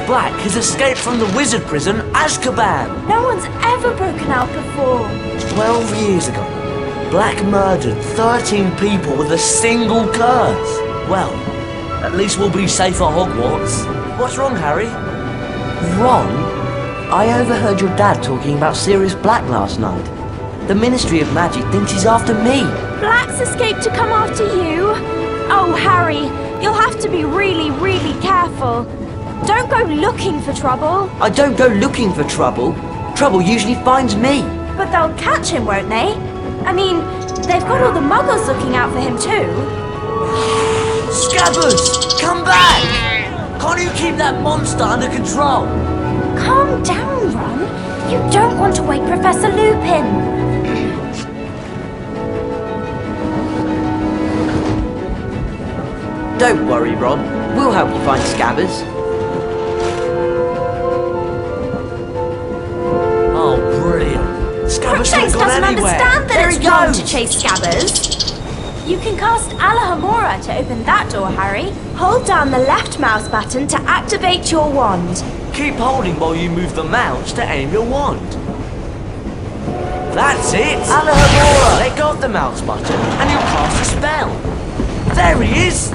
Black has escaped from the wizard prison, Azkaban. No one's ever broken out before. 12 years ago, Black murdered 13 people with a single curse. Well, at least we'll be safe at Hogwarts. What's wrong, Harry? Ron, I overheard your dad talking about Sirius Black last night. The Ministry of Magic thinks he's after me. Black's escaped to come after you? Oh, Harry, you'll have to be really, really careful. Don't go looking for trouble. I don't go looking for trouble. Trouble usually finds me. But they'll catch him, won't they? I mean, they've got all the muggles looking out for him too. Scabbers, come back! Can't you keep that monster under control? Calm down, Ron. You don't want to wake Professor Lupin. Don't worry, Ron. We'll help you find Scabbers. Oh, brilliant. Scabbers Crookshanks haven't gone doesn't anywhere. understand that There it's he wrong goes. to chase Scabbers. You can cast Alohomora to open that door, Harry. Hold down the left mouse button to activate your wand. Keep holding while you move the mouse to aim your wand. That's it! Alohomora! Let go of the mouse button and you'll cast a spell. There he is!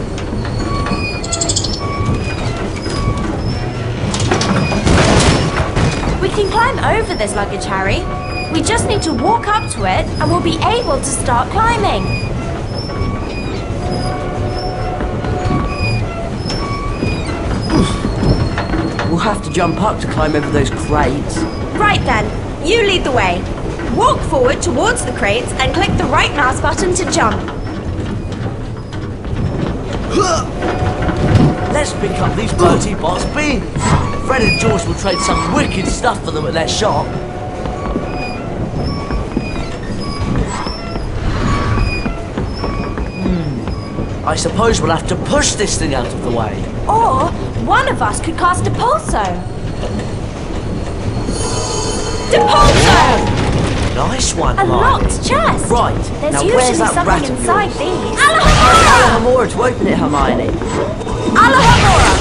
We can climb over this luggage, Harry. We just need to walk up to it and we'll be able to start climbing. We'll have to jump up to climb over those crates. Right then, you lead the way. Walk forward towards the crates and click the right mouse button to jump. Let's pick up these Bertie Bott's beans. Fred and George will trade some wicked stuff for them at their shop. I suppose we'll have to push this thing out of the way. Or one of us could cast a pulso. Depulso! Nice one, A Hermione. locked chest. Right, There's now usually where's that something rat of inside yours? these. Alohomora to open it, Hermione. Alohomora!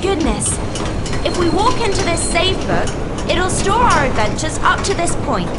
Goodness. If we walk into this save book, it'll store our adventures up to this point.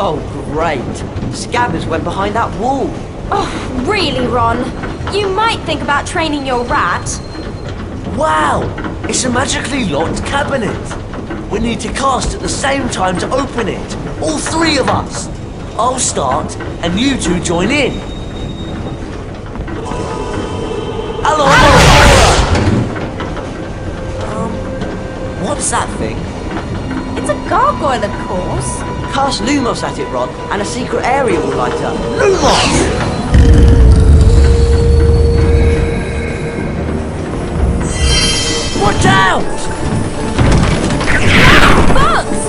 Oh, great. Scabbers went behind that wall. Oh, really, Ron? You might think about training your rat. Wow! It's a magically locked cabinet. We need to cast at the same time to open it. All three of us. I'll start and you two join in. Hello! What What's that thing? It's a gargoyle, of course. Cast Lumos at it, Ron, and a secret area will light up. Lumos! Watch out! Books!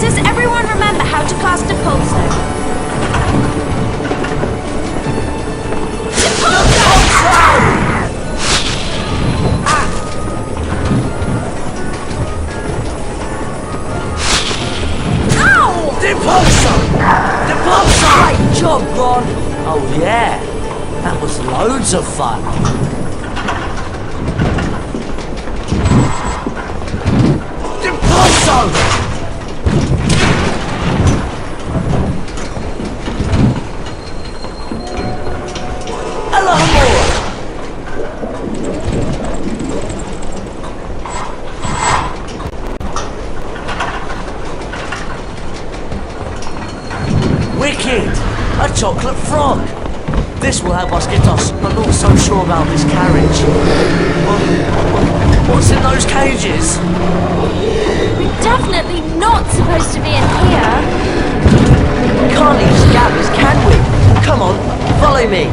Does everyone remember how to cast a pulsar? Depulso! Great job, Ron! Oh yeah, that was loads of fun. Depulso! Hello, boy! Wicked! A chocolate frog! This will help us get us. I'm not so sure about this carriage. What's in those cages? We're definitely not supposed to be in here. We can't leave scabbers, can we? Come on, follow me.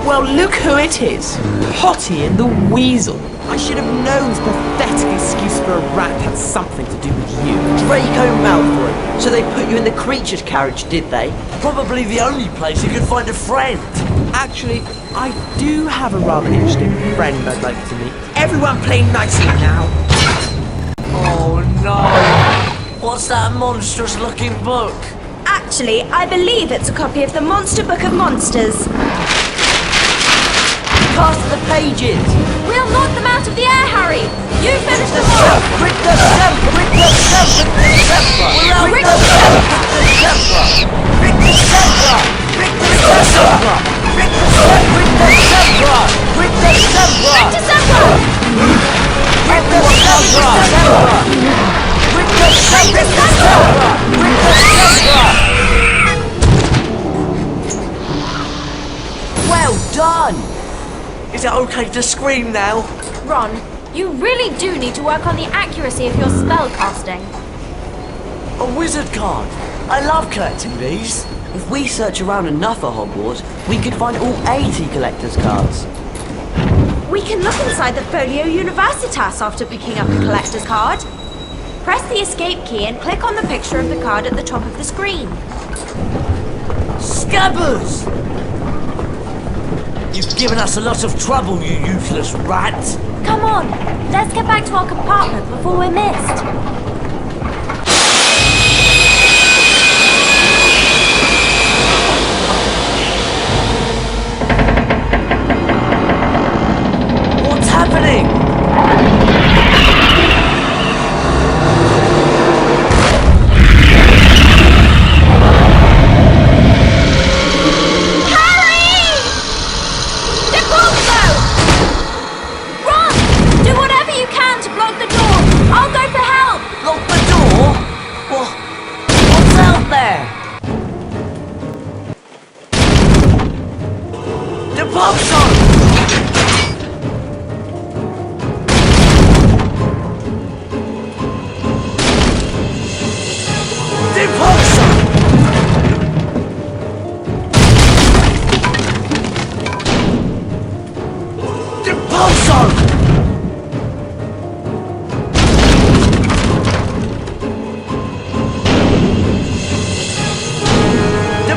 Well, look who it is. Hottie and the Weasel. I should have known this pathetic excuse for a rat had something to do with you. Draco Malfoy. So they put you in the creature's carriage, did they? Probably the only place you could find a friend. Actually, I do have a rather interesting friend I'd like to meet. Everyone play nicely now. Oh no! What's that monstrous looking book? Actually, I believe it's a copy of the Monster Book of Monsters. Cast the pages. We'll knock them out of the air, Harry! You finish them off! Rick the Semper! Rick the Semper! Rick the Semper! Rick the Semper! Rick the Semper! Rick the Semper! Rick the Semper! Rick December! Rick the Semper! Rick the Semper! Rick the Semper! Well done! Is it okay to scream now? Ron, you really do need to work on the accuracy of your spell casting. A wizard card! I love collecting these. If we search around enough at Hogwarts, we could find all 80 collector's cards. We can look inside the Folio Universitas after picking up a collector's card. Press the escape key and click on the picture of the card at the top of the screen. Scabbers! You've given us a lot of trouble, you useless rat! Come on, let's get back to our compartment before we're missed. What's happening? Lock the door? What's out there? The pub zone! The pub zone! The pub zone!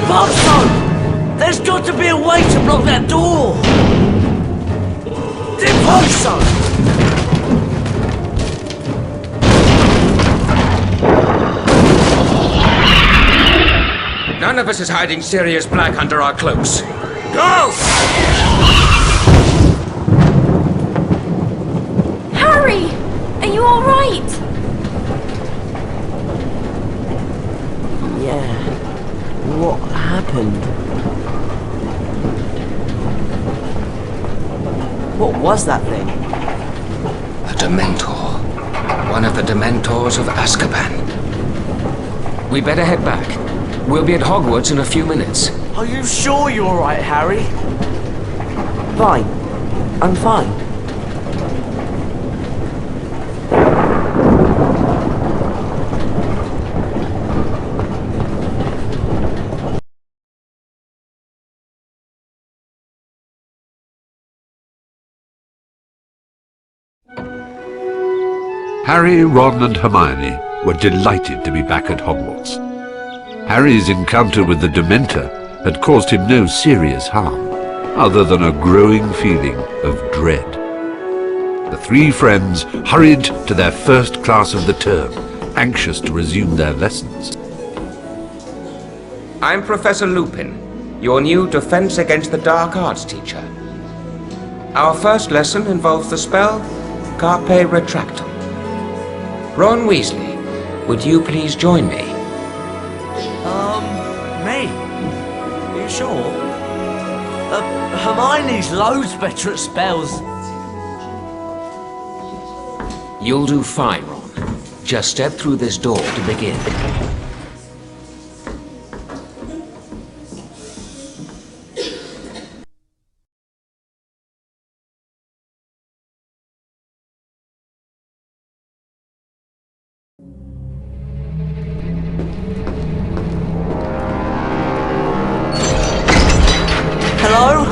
Pub zone! There's got to be a way to block that door! The pub zone! None of us is hiding Sirius Black under our cloaks. Go! Harry! Are you alright? Yeah. What happened? What was that thing? A Dementor. one of the Dementors of Azkaban. We better head back. We'll be at Hogwarts in a few minutes. Are you sure you're all right, Harry? Fine. I'm fine. Harry, Ron and Hermione were delighted to be back at Hogwarts. Harry's encounter with the Dementor had caused him no serious harm, other than a growing feeling of dread. The three friends hurried to their first class of the term, anxious to resume their lessons. I'm Professor Lupin, your new Defense Against the Dark Arts teacher. Our first lesson involves the spell Carpe Retractum. Ron Weasley, would you please join me? Me? Are you sure? Hermione's loads better at spells. You'll do fine, Ron. Just step through this door to begin. Hello?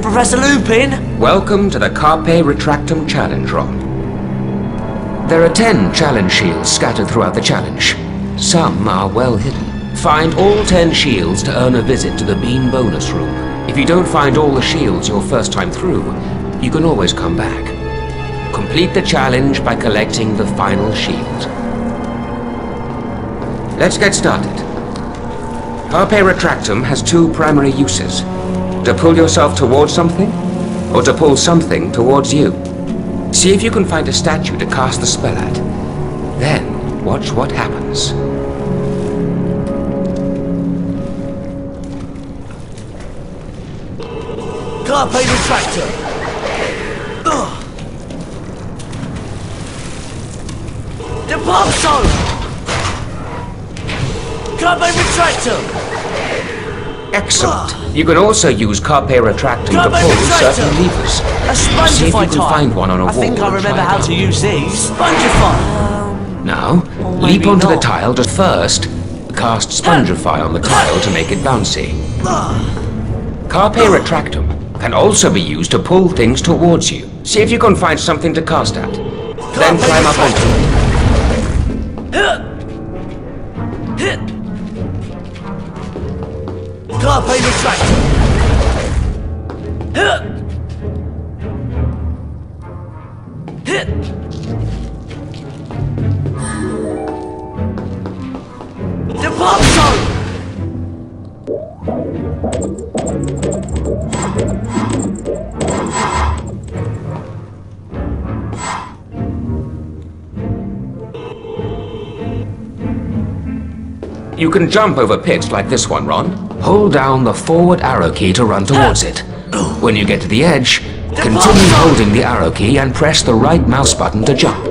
Professor Lupin? Welcome to the Carpe Retractum Challenge, Ron. There are 10 challenge shields scattered throughout the challenge. Some are well hidden. Find all 10 shields to earn a visit to the Bean bonus room. If you don't find all the shields your first time through, you can always come back. Complete the challenge by collecting the final shield. Let's get started. Carpe Retractum has 2 primary uses. To pull yourself towards something, or to pull something towards you. See if you can find a statue to cast the spell at. Then, watch what happens. Carpe Retractor! Depopso! Carpe Retractor! Excellent. You can also use Carpe Retractum to pull certain levers. A See if you Spongify can type. find one on a wall. I think I and remember try it how out. to use these. Spongify! Now, maybe leap onto the not. tile to first cast Spongify on the tile to make it bouncy. Carpe Retractum can also be used to pull things towards you. See if you can find something to cast at. Then climb up onto it. Carpe Retractor! Depopso! You can jump over pits like this one, Ron. Hold down the forward arrow key to run towards it. When you get to the edge, continue holding the arrow key and press the right mouse button to jump.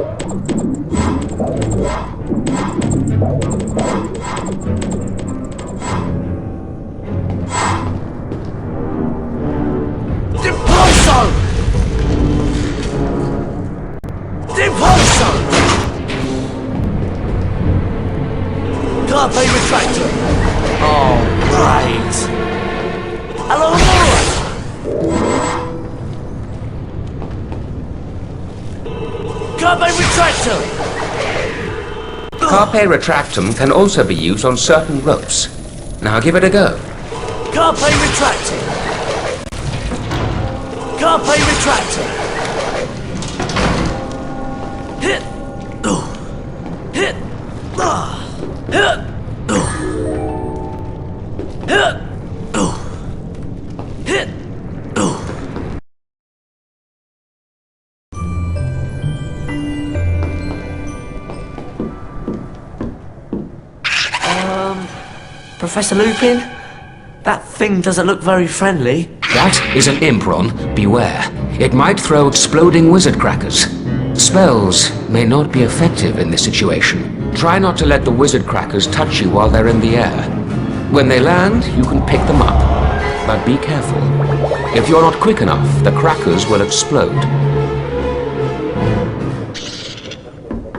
Depopso! Depopso! Carpe Retractor! Oh, right. Hello, Laura! Carpe Retractor! Carpe Retractum can also be used on certain ropes. Now give it a go. Carpe Retractor! Carpe Retractor! Hit! Hit! Hit! Hit! Hit! Professor Lupin? That thing doesn't look very friendly. That is an imp, Ron. Beware. It might throw exploding wizard crackers. spells may not be effective in this situation. Try not to let the wizard crackers touch you while they're in the air. When they land, you can pick them up. But be careful. If you're not quick enough, the crackers will explode.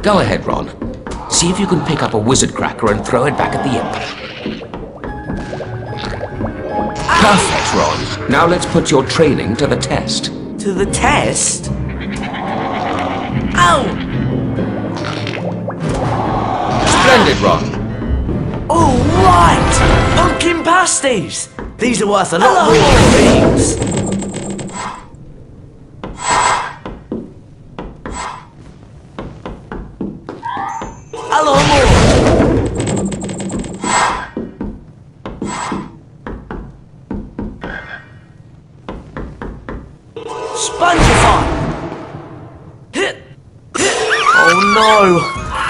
Go ahead, Ron. See if you can pick up a wizard cracker and throw it back at the imp. Perfect, Ron. Now let's put your training to the test. To the test? Ow! Splendid, Ron. All right! Pumpkin pasties! These are worth a lot more than beans. Hello, more! Spongify! Hit! Oh no!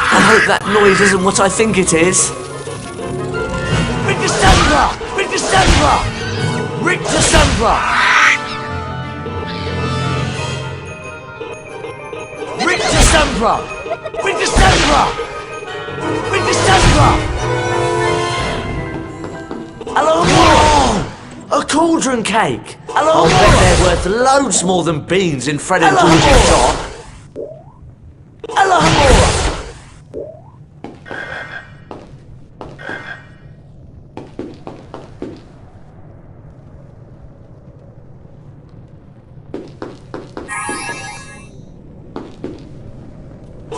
I hope that noise isn't what I think it is. Rick December! Rick December! Rick December! Rick December! Rick December! Rick December! Hello, more! A cauldron cake! Hello, I'll bet they're worth loads more than beans in Fred and George's shop. Hello, more!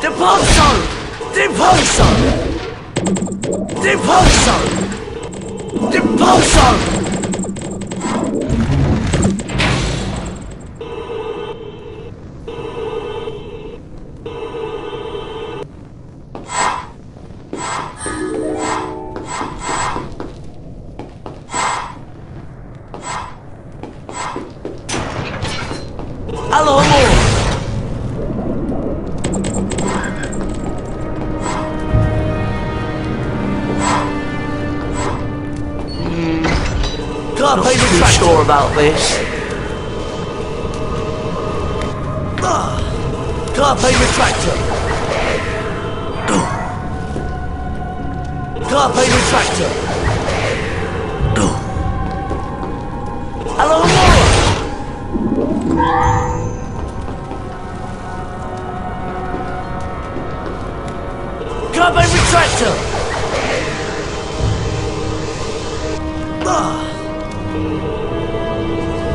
Deposo! Deposo! Deposo! Deposo! Hello, more! Not too sure about this. Carpe retractor. Carpe retractor. Hello, more. Carpe retractor.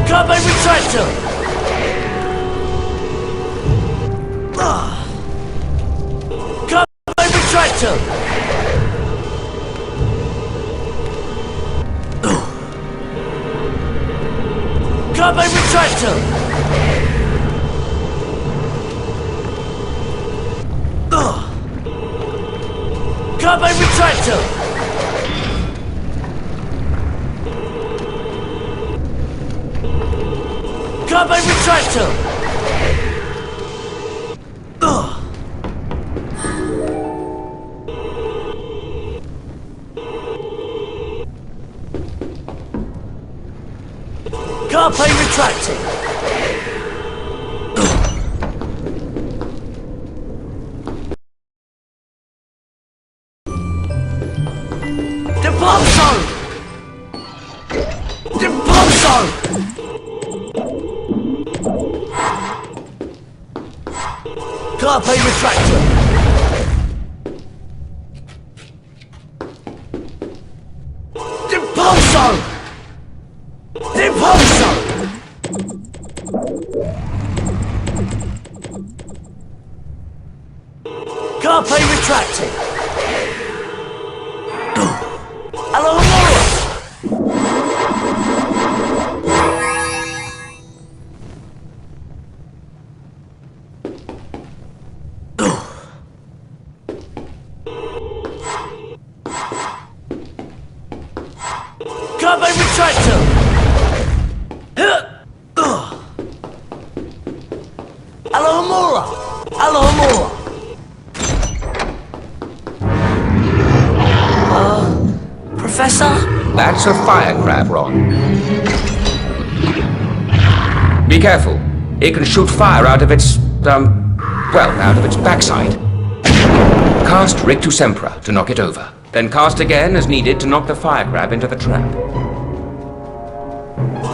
Carpe retractor! Carpe retractor! Carpe retractor! Carpe retractor! Carpe retractor! Carpe retracting! Deposo! Deposo! Carpe retractor! Deposo! Deposo! Carpe retracting! Hello, Laura! Carpe retractor! Alohomora! Alohomora! Professor? That's a fire crab, Ron. Be careful. It can shoot fire out of its, well, out of its backside. Cast Rictus Sempra to knock it over. Then cast again as needed to knock the fire crab into the trap.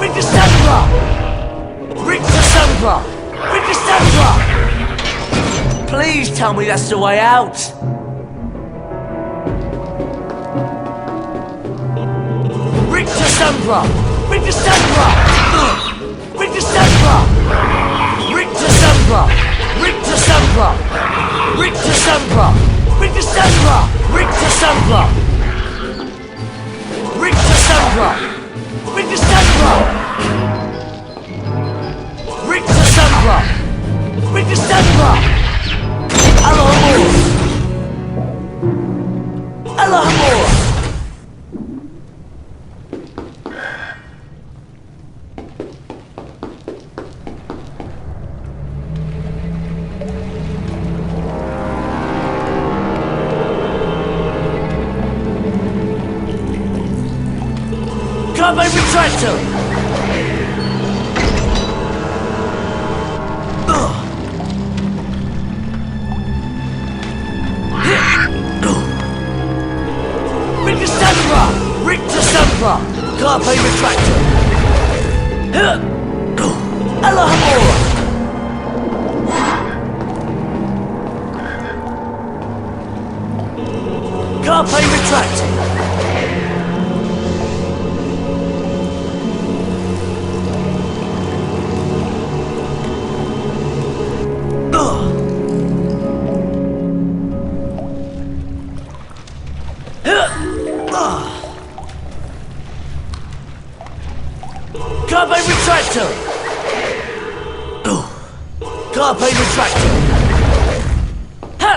Rictus Sempra! Rictus Sempra! Rictus Sempra! Please tell me that's the way out! Rictus Sempra! Rictus Sempra! Rictus Sempra! Rictus Sempra! Rictus Sempra! Rictus Sempra! Rictus Sempra! Rictus Sempra! Rictus Sempra! Rictus Sempra! Rictus Sempra! Rictus Sempra! Alohomora! Alohomora! Carpe Retractor! Rictus Sempra! Rictus Sempra! Carpe Retractor! Alohomora! Carpe Retractor! Carpe Retractor! Carpe Retractor! Ha!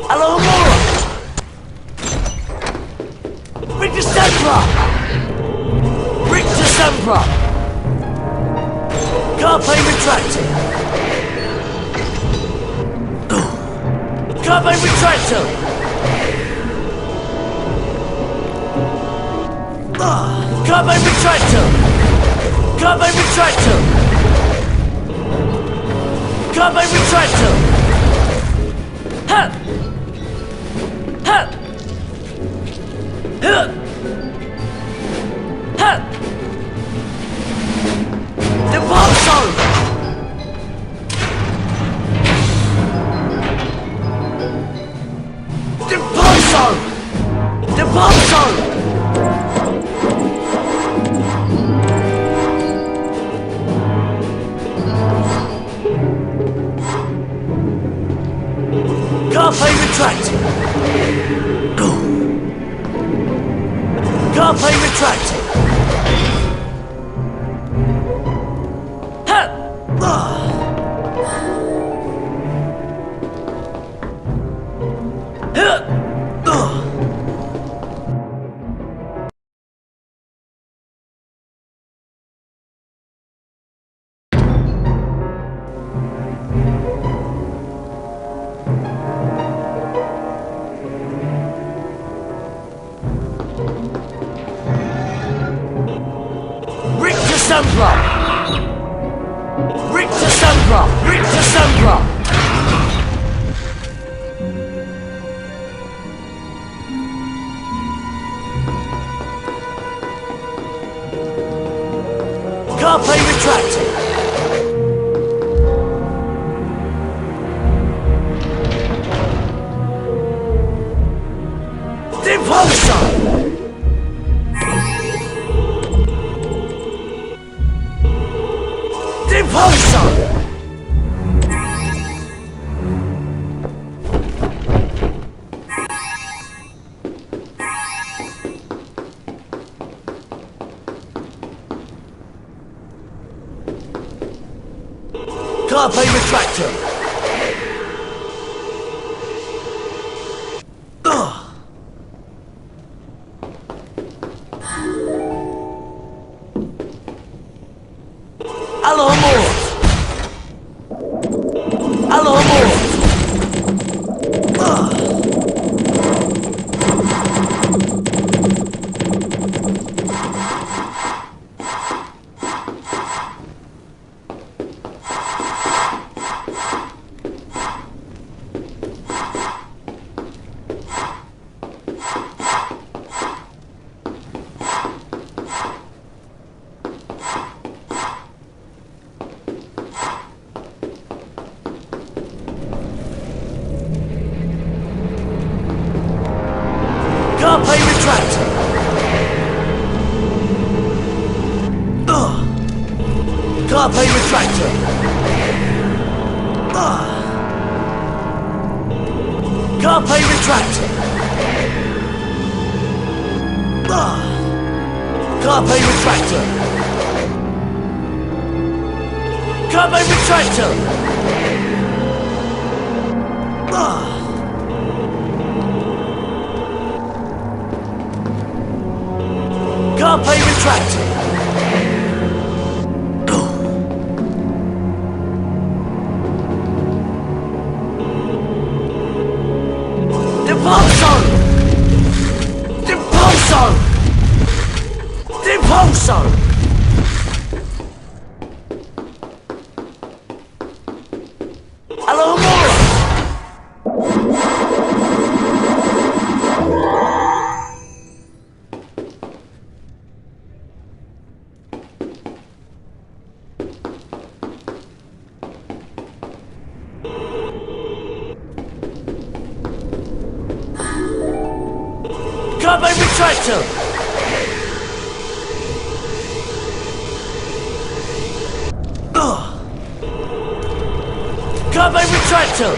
Alohomora! Rictus Sempra! Rictus Sempra! Carpe Retractor! Carpe Retractor! Carpe Retractor! Carpe Retractor! Carpe Retractor! Ha! Ha! Ha! Ha! The bomb zone! The bomb zone! The bomb zone! Carpe Retractor! Carpe Retractor! Ha! Rictus Sempra! Rictus Sempra! Rictus Sempra! Carpe Retractor! Impulsor! Impulsor! Carpe Retractor! Alohomora! Alohomora! Carpe retractor. Carpe retractor. Carpe retractor. Carpe retractor. Carpe retractor. Impulso! Impulso! Impulso! Hello, more! Carpe retractor! Carpe retractor!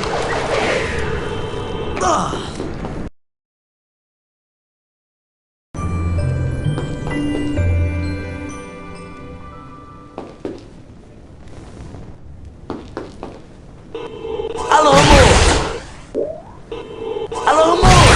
Hello, more! Hello, more!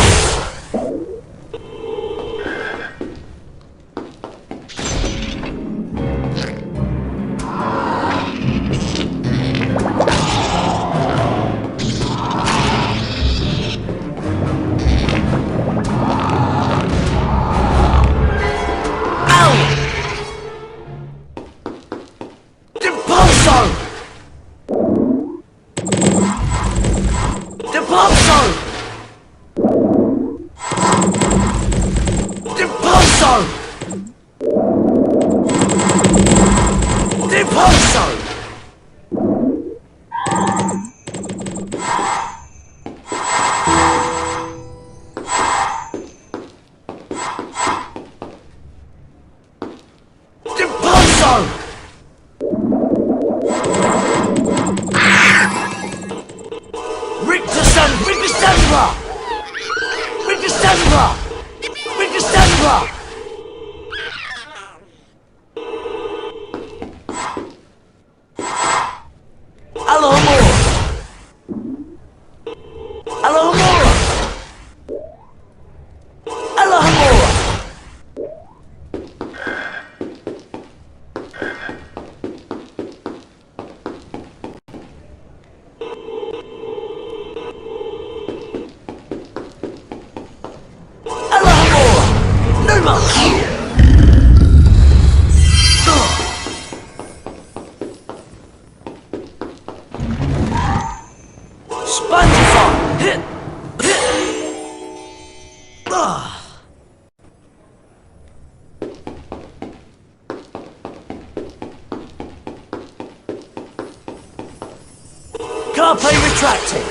Carpe retracting.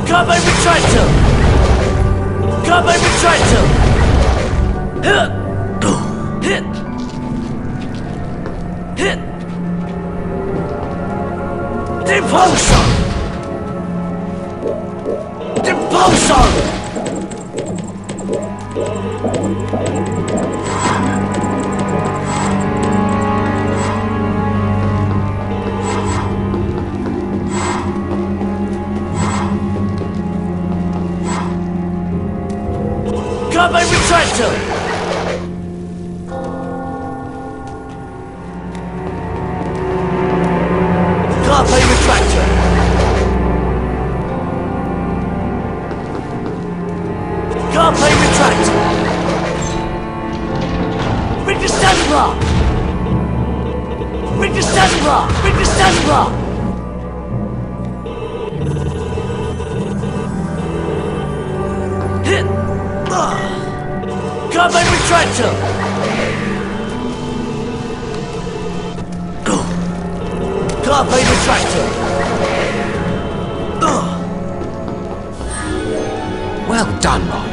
Carpe retractor. Carpe retractor. Hit. Hit. Hit. Impulso. Impulso. Carpe retractor! Carpe retractor! Carpe retractor! Ring the stand block! Ring the stand block! Ring the stand block! Hit! Carpe retractor! Carpe retractor! Well done, Ron.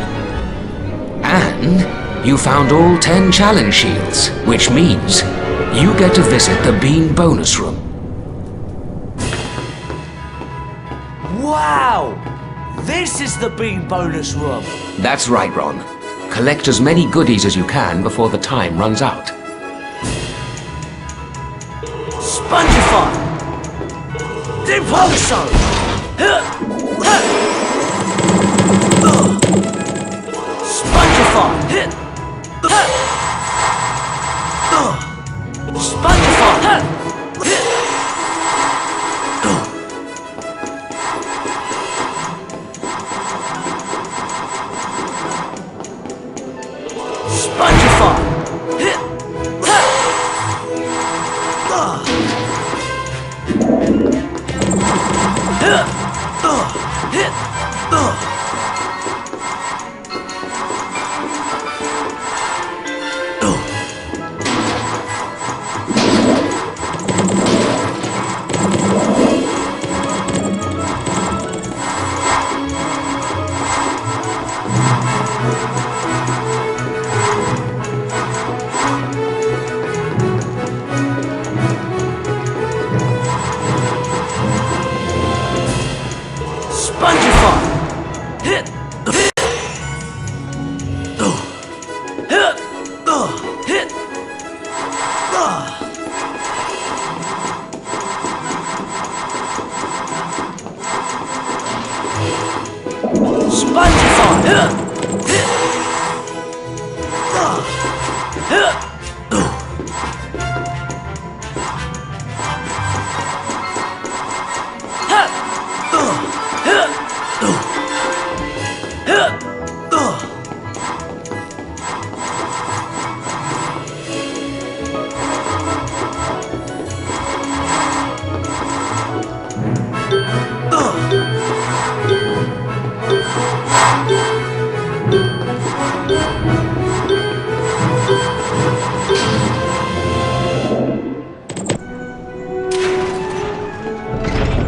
And You found all 10 challenge shields, which means you get to visit the Bean bonus room. Wow! This is the Bean bonus room. That's right, Ron. Collect as many goodies as you can before the time runs out. Spongify! Deposo! Spongify! Spongify!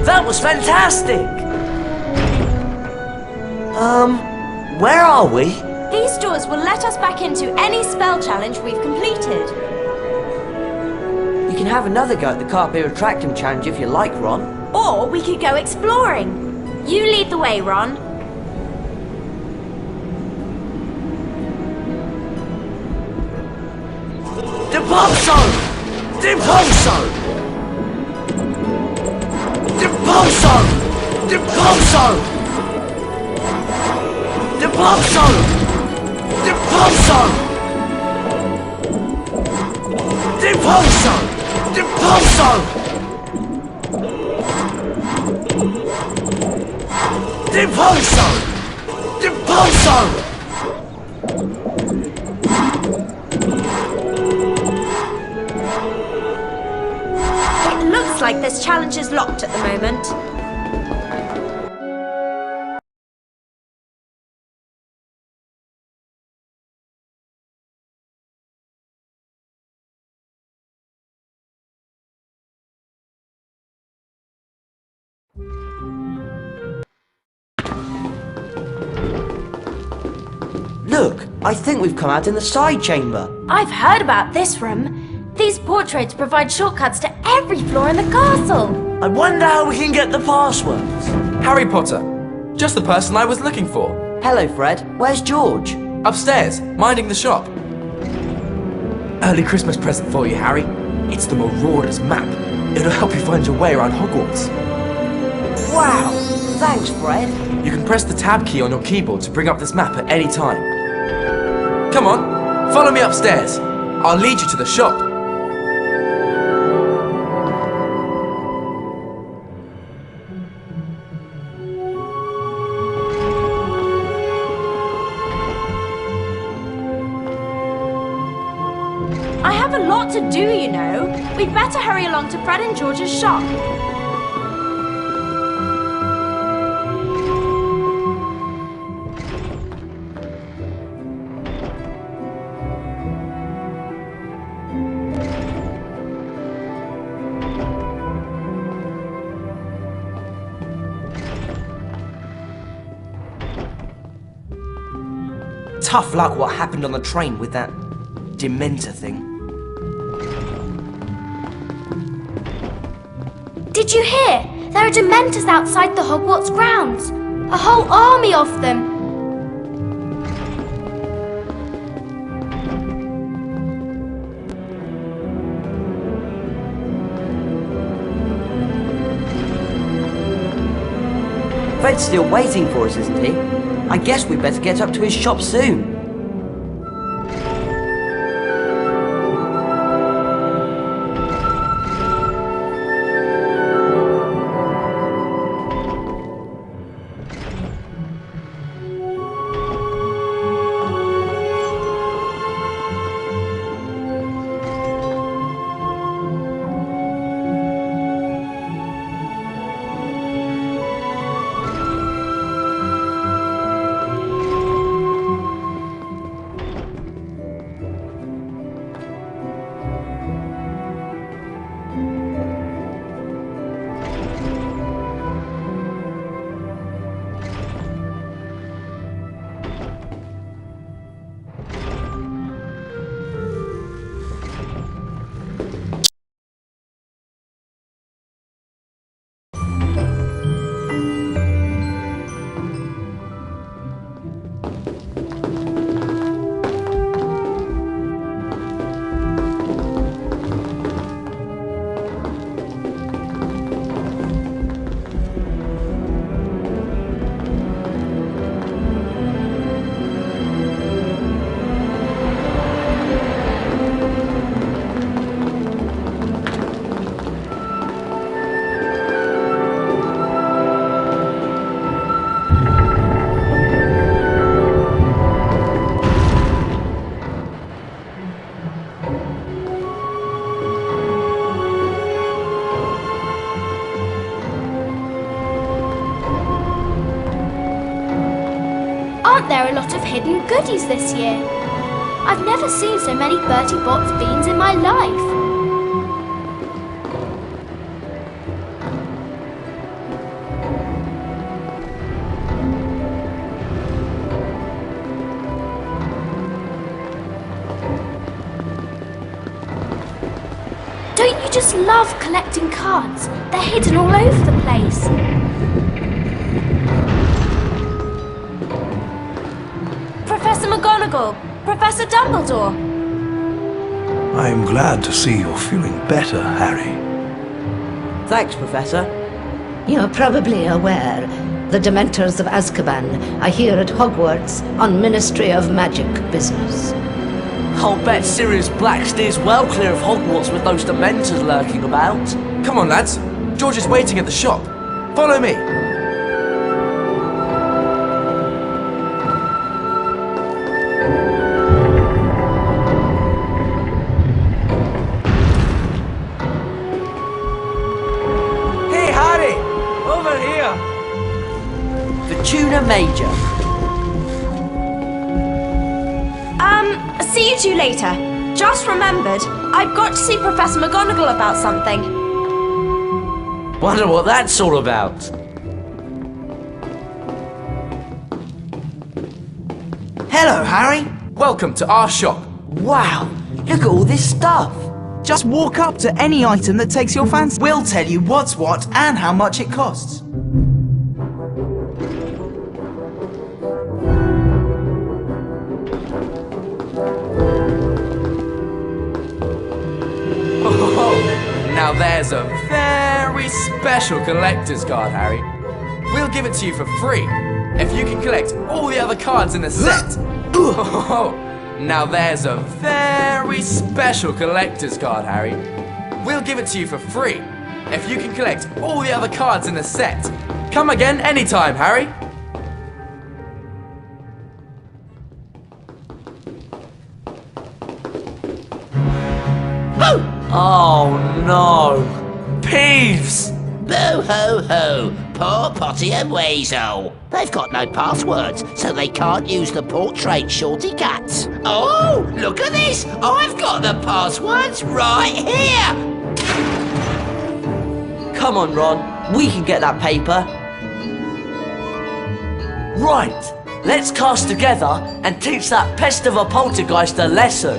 That was fantastic! Where are we? These doors will let us back into any spell challenge we've completed. You can have another go at the Carpe Retractum challenge if you like, Ron. Or we could go exploring. You lead the way, Ron. Deposo! Deposo! Deposo! Deposo! Deposo! Deposo! Deposo! Deposo! Deposo! Deposo! It looks like this challenge is locked at the moment. Look, I think we've come out in the side chamber. I've heard about this room. These portraits provide shortcuts to every floor in the castle. I wonder how we can get the passwords. Harry Potter. Just the person I was looking for. Hello, Fred. Where's George? Upstairs, minding the shop. Early Christmas present for you, Harry. It's the Marauders map. It'll help you find your way around Hogwarts. Wow! Thanks, Fred. You can press the tab key on your keyboard to bring up this map at any time. Come on, follow me upstairs. I'll lead you to the shop. I have a lot to do, you know. We'd better hurry along to Fred and George's shop. Tough luck what happened on the train with that Dementor thing. Did you hear? There are Dementors outside the Hogwarts grounds. A whole army of them. Fred's still waiting for us, isn't he? I guess we'd better get up to his shop soon. Aren't there a lot of hidden goodies this year? I've never seen so many Bertie Bott's beans in my life. Don't you just love collecting cards? They're hidden all over the place. Professor McGonagall! Professor Dumbledore! I am glad to see you're feeling better, Harry. Thanks, Professor. You're probably aware the Dementors of Azkaban are here at Hogwarts on Ministry of Magic business. I'll bet Sirius Black steers well clear of Hogwarts with those Dementors lurking about. Come on, lads. George is waiting at the shop. Follow me. Hey, Harry! Over here! Fortuna Major. See you two later. Just remembered, I've got to see Professor McGonagall about something. Wonder what that's all about. Hello, Harry. Welcome to our shop. Wow, look at all this stuff. Just walk up to any item that takes your fancy. We'll tell you what's what and how much it costs. Now there's a very special collector's card, Harry. We'll give it to you for free if you can collect all the other cards in the set. Now there's a very special collector's card, Harry. We'll give it to you for free if you can collect all the other cards in the set. Come again anytime, Harry. Oh no! Peeves! Boo hoo hoo! Poor Potty and Weasel. They've got no passwords, so they can't use the portrait shorty cats. Oh, look at this! I've got the passwords right here! Come on, Ron. We can get that paper. Right! Let's cast together and teach that pest of a poltergeist a lesson.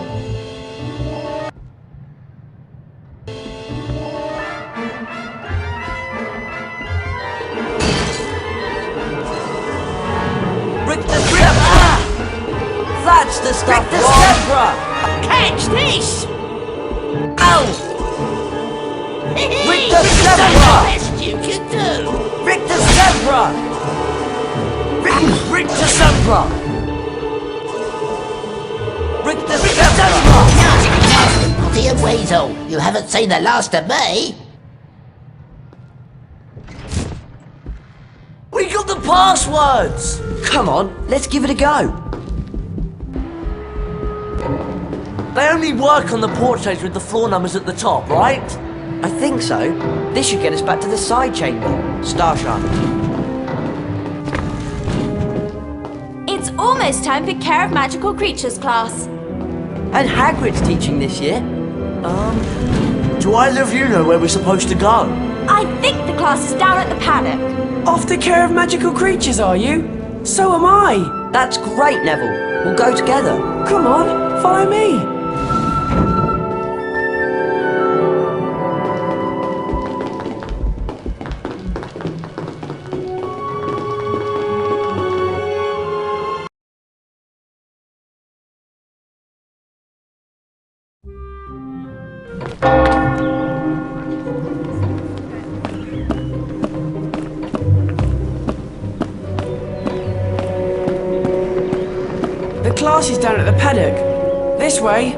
Rick the Zebra! That's the stuff, Rick the Ron. Zebra! Catch this! Ow! Rick the That's Zebra! the best you can do! Rick the Zebra! Rick the Zebra! Rick the Zebra! Potty and Weasel, you haven't seen the last of me! We got the passwords! Come on, let's give it a go. They only work on the portraits with the floor numbers at the top, right? I think so. This should get us back to the side chamber. Starsharp. It's almost time for Care of Magical Creatures class. And Hagrid's teaching this year. Do either of you know where we're supposed to go? I think the class is down at the paddock. Off to Care of Magical Creatures, are you? So am I. That's great, Neville. We'll go together. Come on, follow me. The class is down at the paddock. This way.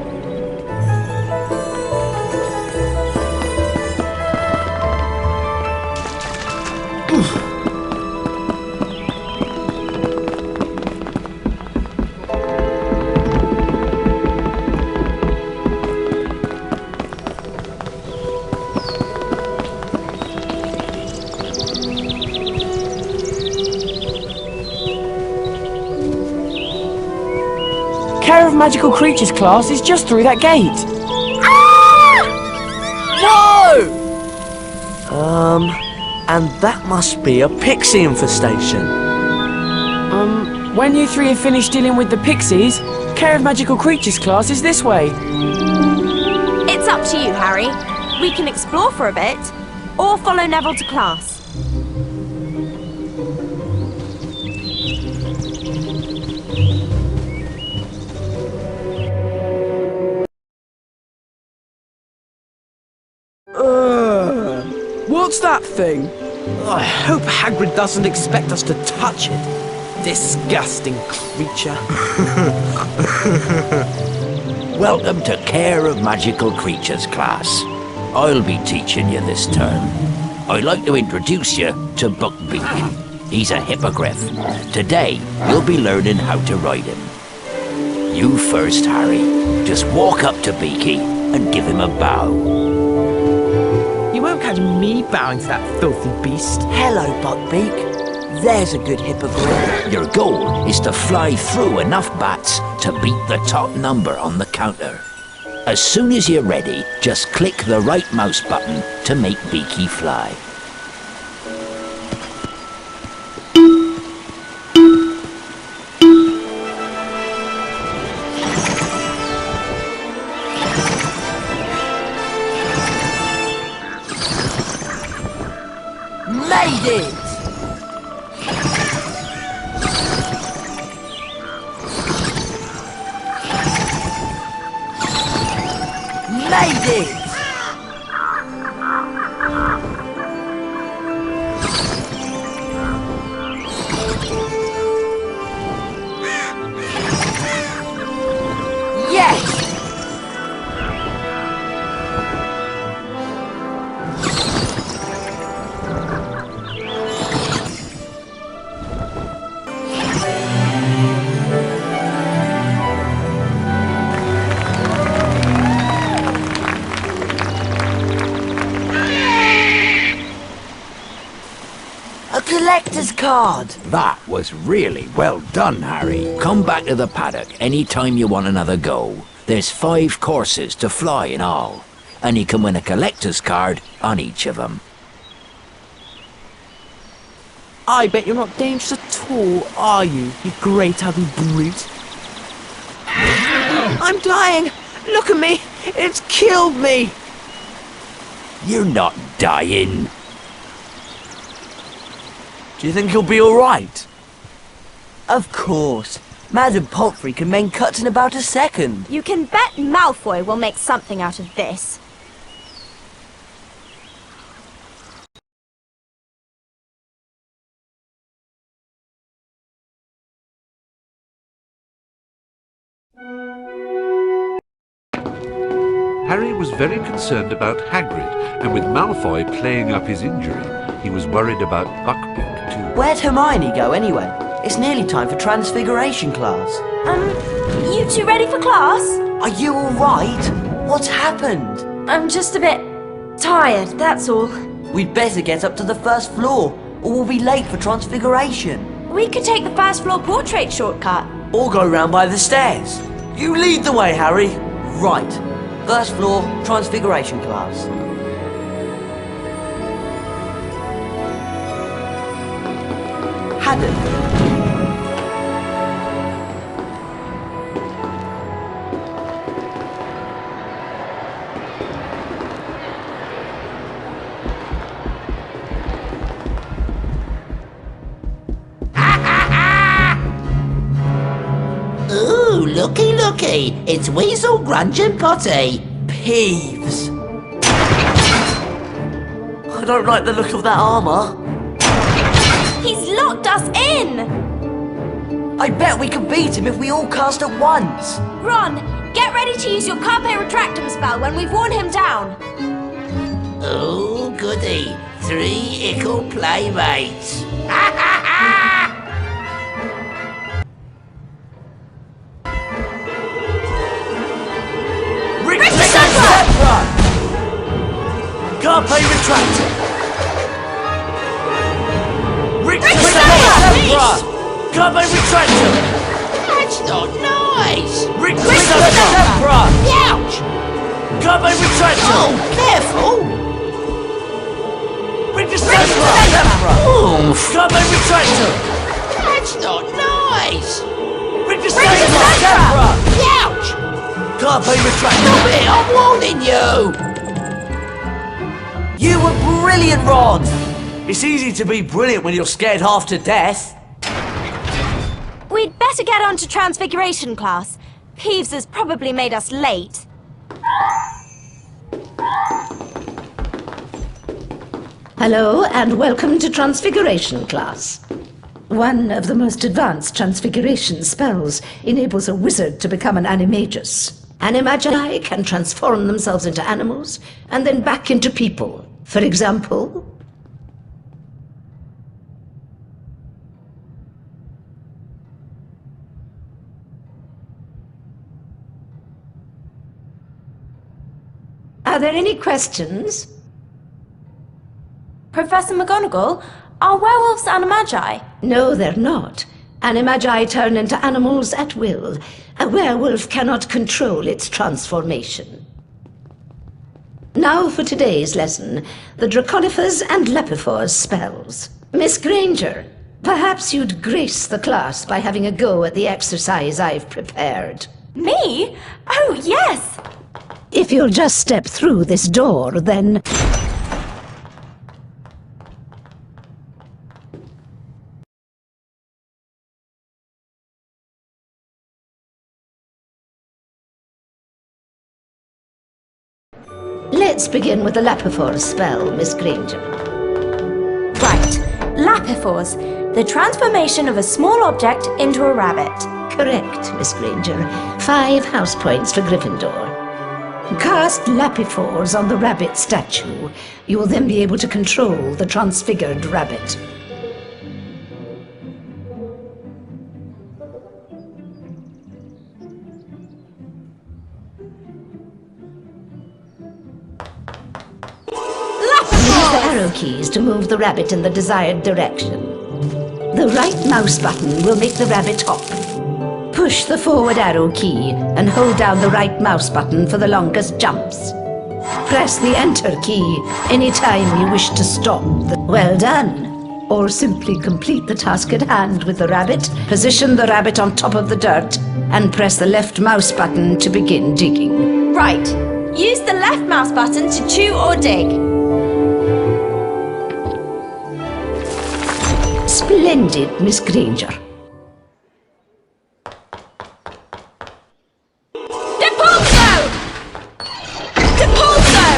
Care of Magical Creatures class is just through that gate. No! And that must be a pixie infestation. When you three have finished dealing with the pixies, Care of Magical Creatures class is this way. It's up to you, Harry. We can explore for a bit, or follow Neville to class. What's that thing? I hope Hagrid doesn't expect us to touch it. Disgusting creature. Welcome to Care of Magical Creatures class. I'll be teaching you this term. I'd like to introduce you to Buckbeak. He's a hippogriff. Today, you'll be learning how to ride him. You first, Harry. Just walk up to Beaky and give him a bow. You won't catch me bowing to that filthy beast. Hello, Buckbeak. There's a good hippogriff. Your goal is to fly through enough bats to beat the top number on the counter. As soon as you're ready, just click the right mouse button to make Beaky fly. Made it! Made it! Yes! A collector's card! That was really well done, Harry. Come back to the paddock anytime you want another go. There's 5 courses to fly in all, and you can win a collector's card on each of them. I bet you're not dangerous at tall are you, you great ugly brute? I'm dying! Look at me! It's killed me! You're not dying. Do you think he'll be alright? Of course. Madam Pomfrey can make cuts in about a second. You can bet Malfoy will make something out of this. Harry was very concerned about Hagrid, and with Malfoy playing up his injury, he was worried about Buckbeak too. Where'd Hermione go anyway? It's nearly time for Transfiguration class. You two ready for class? Are you alright? What's happened? I'm just a bit tired, that's all. We'd better get up to the first floor, or we'll be late for Transfiguration. We could take the first floor portrait shortcut. Or go round by the stairs. You lead the way, Harry. Right. First floor, Transfiguration class. Haddon. Ooh, looky, looky. It's Weasel, Grunge and Potty. Peeves. I don't like the look of that armour. He's locked us in! I bet we could beat him if we all cast at once. Ron, get ready to use your Carpe Retractum spell when we've worn him down. Oh, goody. 3 ickle playmates. Carpe Retractum! Carpe Retractum! That's not nice. Tempra! Ouch! Carpe Retractum! Oh, careful. Tempra! Oof. Carpe Retractum! That's not nice. Tempra! Ouch! Carpe Retractum! Stop it, I'm warning you. You were brilliant, Ron! It's easy to be brilliant when you're scared half to death. We'd better get on to Transfiguration class. Peeves has probably made us late. Hello and welcome to Transfiguration class. One of the most advanced transfiguration spells enables a wizard to become an animagus. Animagi can transform themselves into animals and then back into people. For example... Are there any questions? Professor McGonagall, are werewolves animagi? No, they're not. Animagi turn into animals at will. A werewolf cannot control its transformation. Now for today's lesson, the Draconifers and Lepifors spells. Miss Granger, perhaps you'd grace the class by having a go at the exercise I've prepared. Me? Oh, yes! If you'll just step through this door, then... Let's begin with the Lepifors spell, Miss Granger. Right. Lapifors, the transformation of a small object into a rabbit. Correct, Miss Granger. 5 house points for Gryffindor. Cast Lapifors on the rabbit statue. You will then be able to control the transfigured rabbit. Use the arrow keys to move the rabbit in the desired direction. The right mouse button will make the rabbit hop. Push the forward arrow key and hold down the right mouse button for the longest jumps. Press the enter key anytime you wish to stop. Well done. Or simply complete the task at hand with the rabbit, position the rabbit on top of the dirt, and press the left mouse button to begin digging. Right. Use the left mouse button to chew or dig. Splendid, Miss Granger. Depulso! Depulso!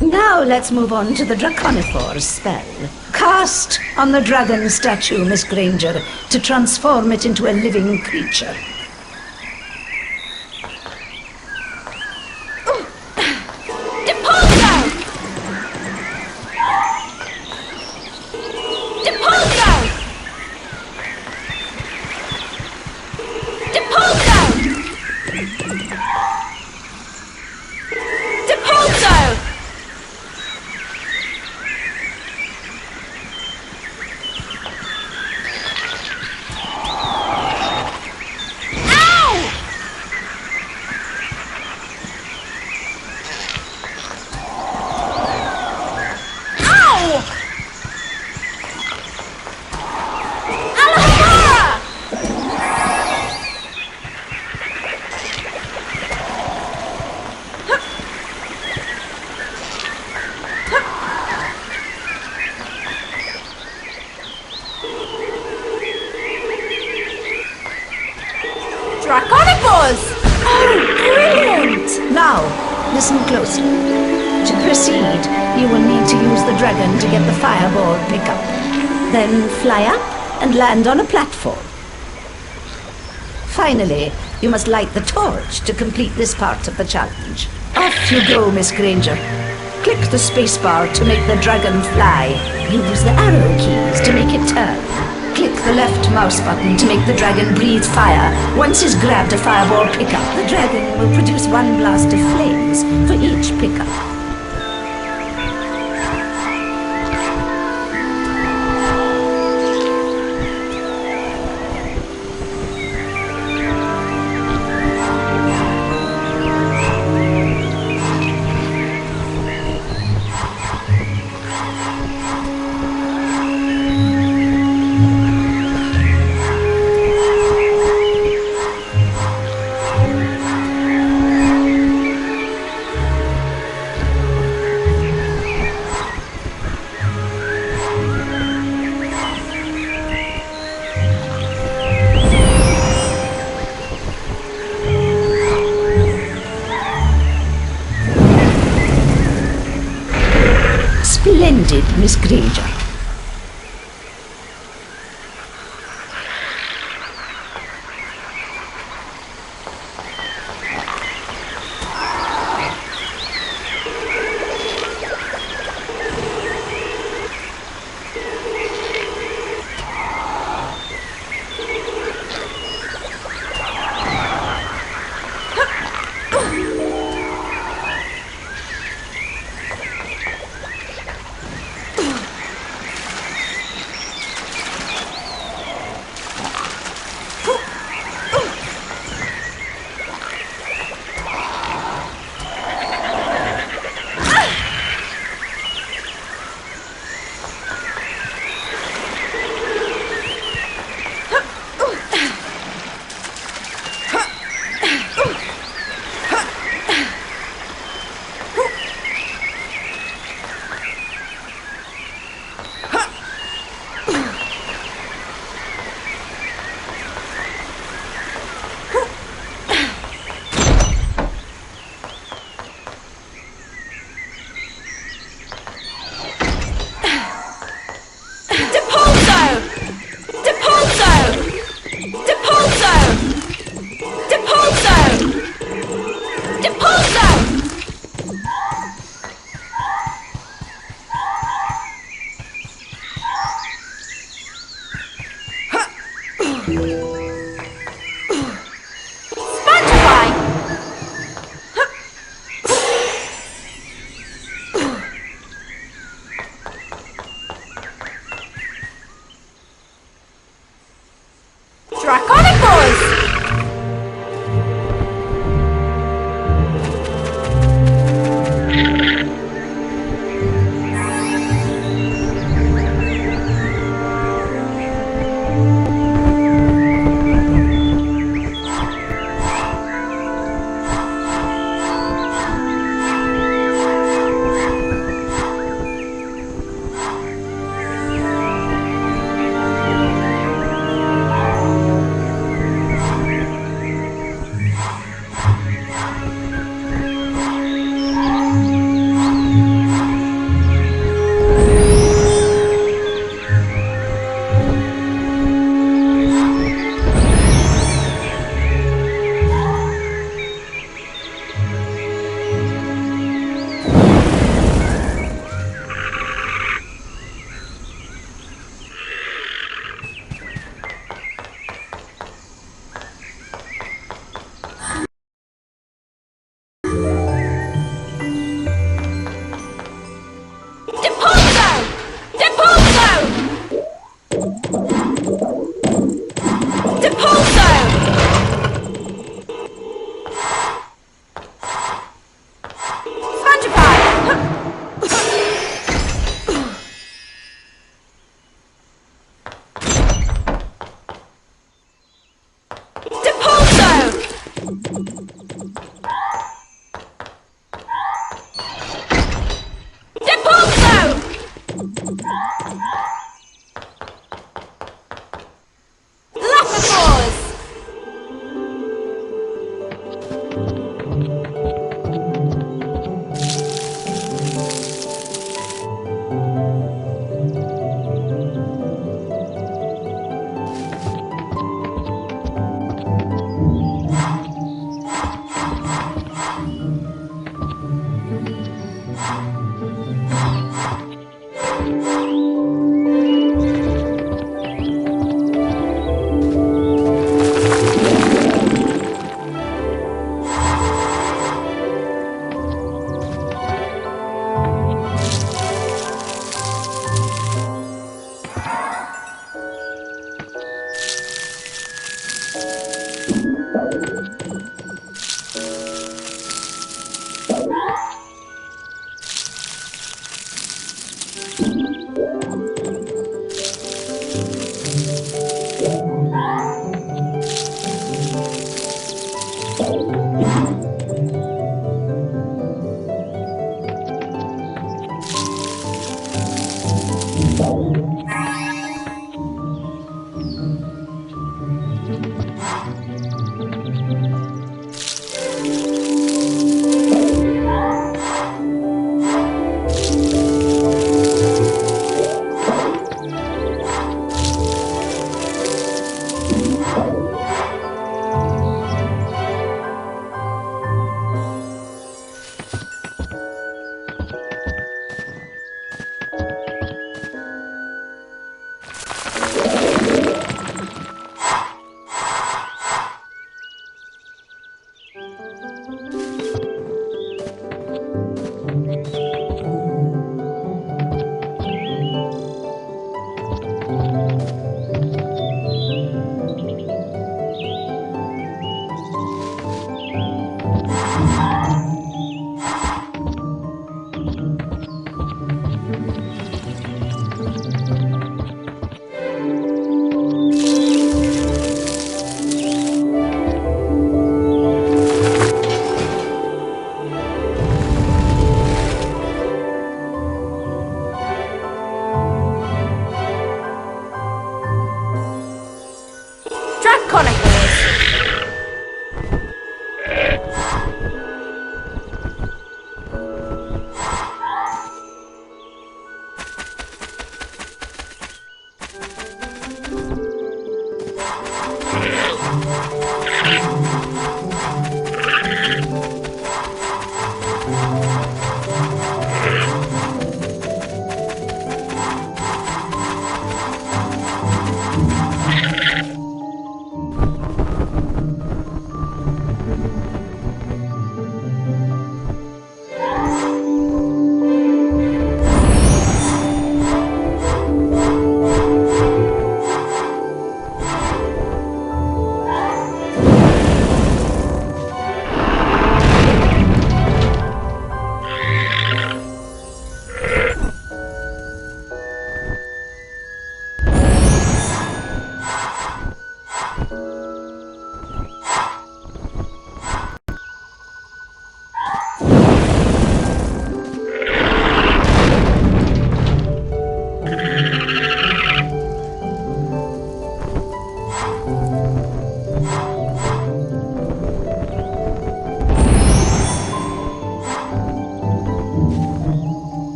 Now let's move on to the Draconiphore spell. Cast on the dragon statue, Miss Granger, to transform it into a living creature. Now, listen closely. To proceed, you will need to use the dragon to get the fireball pickup. Then fly up and land on a platform. Finally, you must light the torch to complete this part of the challenge. Off you go, Miss Granger. Click the spacebar to make the dragon fly. Use the arrow keys to make it turn. Click the left mouse button to make the dragon breathe fire. Once he's grabbed a fireball pickup, the dragon will produce one blast of flames for each pickup. Splendid, Miss Granger.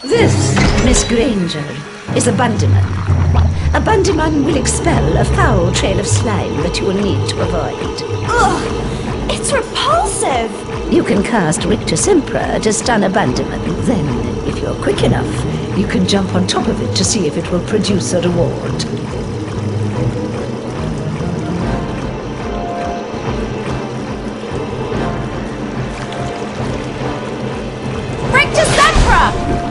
This, Miss Granger, is a Bundyman. A Bundyman will expel a foul trail of slime that you will need to avoid. Ugh! It's repulsive! You can cast Rictus Impera to stun a Bundyman. Then, if you're quick enough, you can jump on top of it to see if it will produce a reward. Rictus Impera!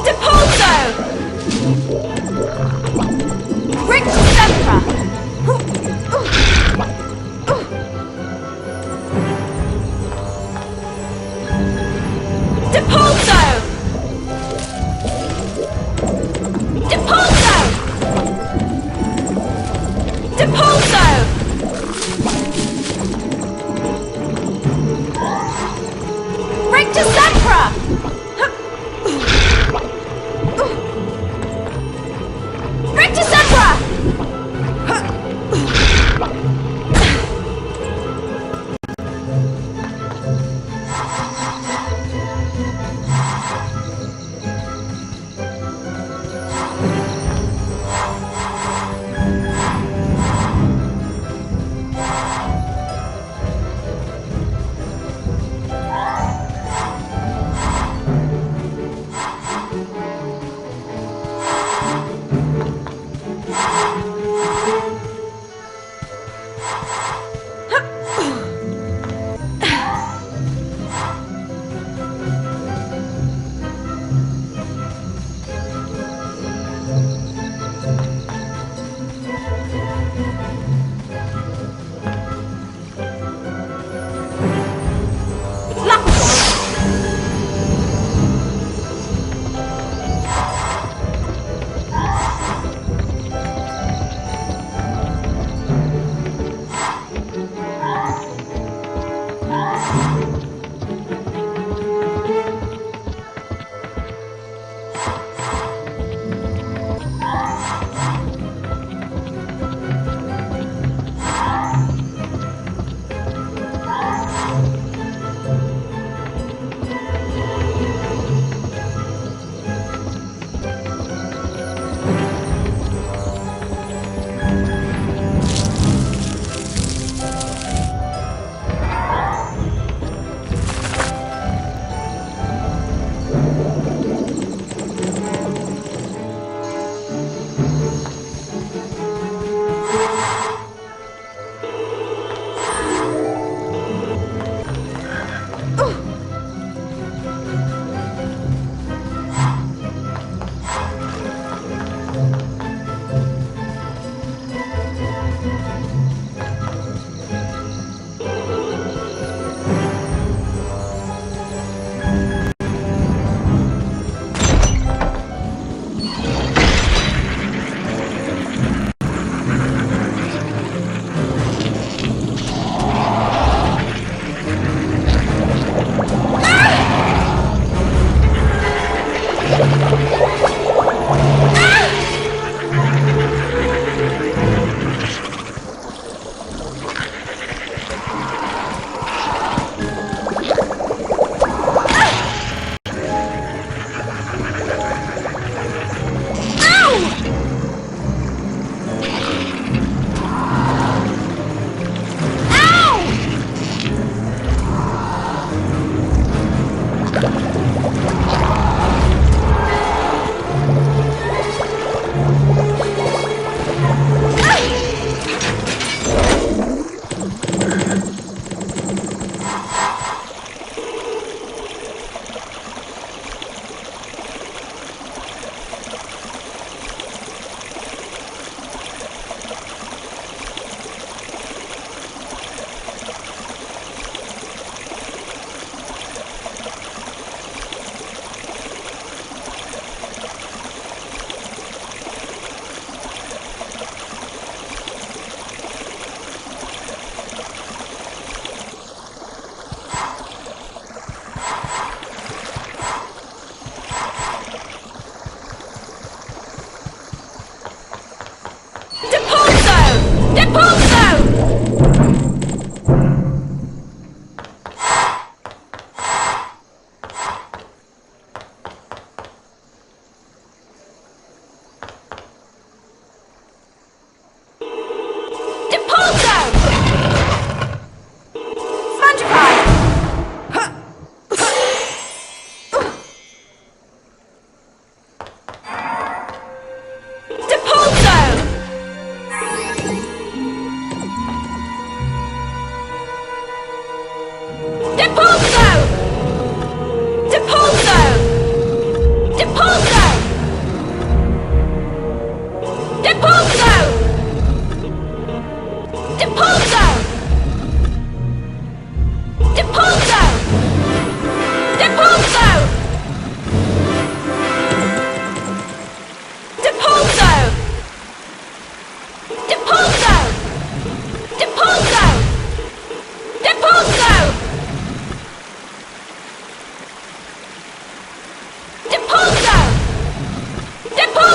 Depart! Depulso! Depulso! Depulso! Depulso! Depulso! Depulso! Depulso! Depulso! Depulso! Depulso! Depulso! Depulso! Depulso!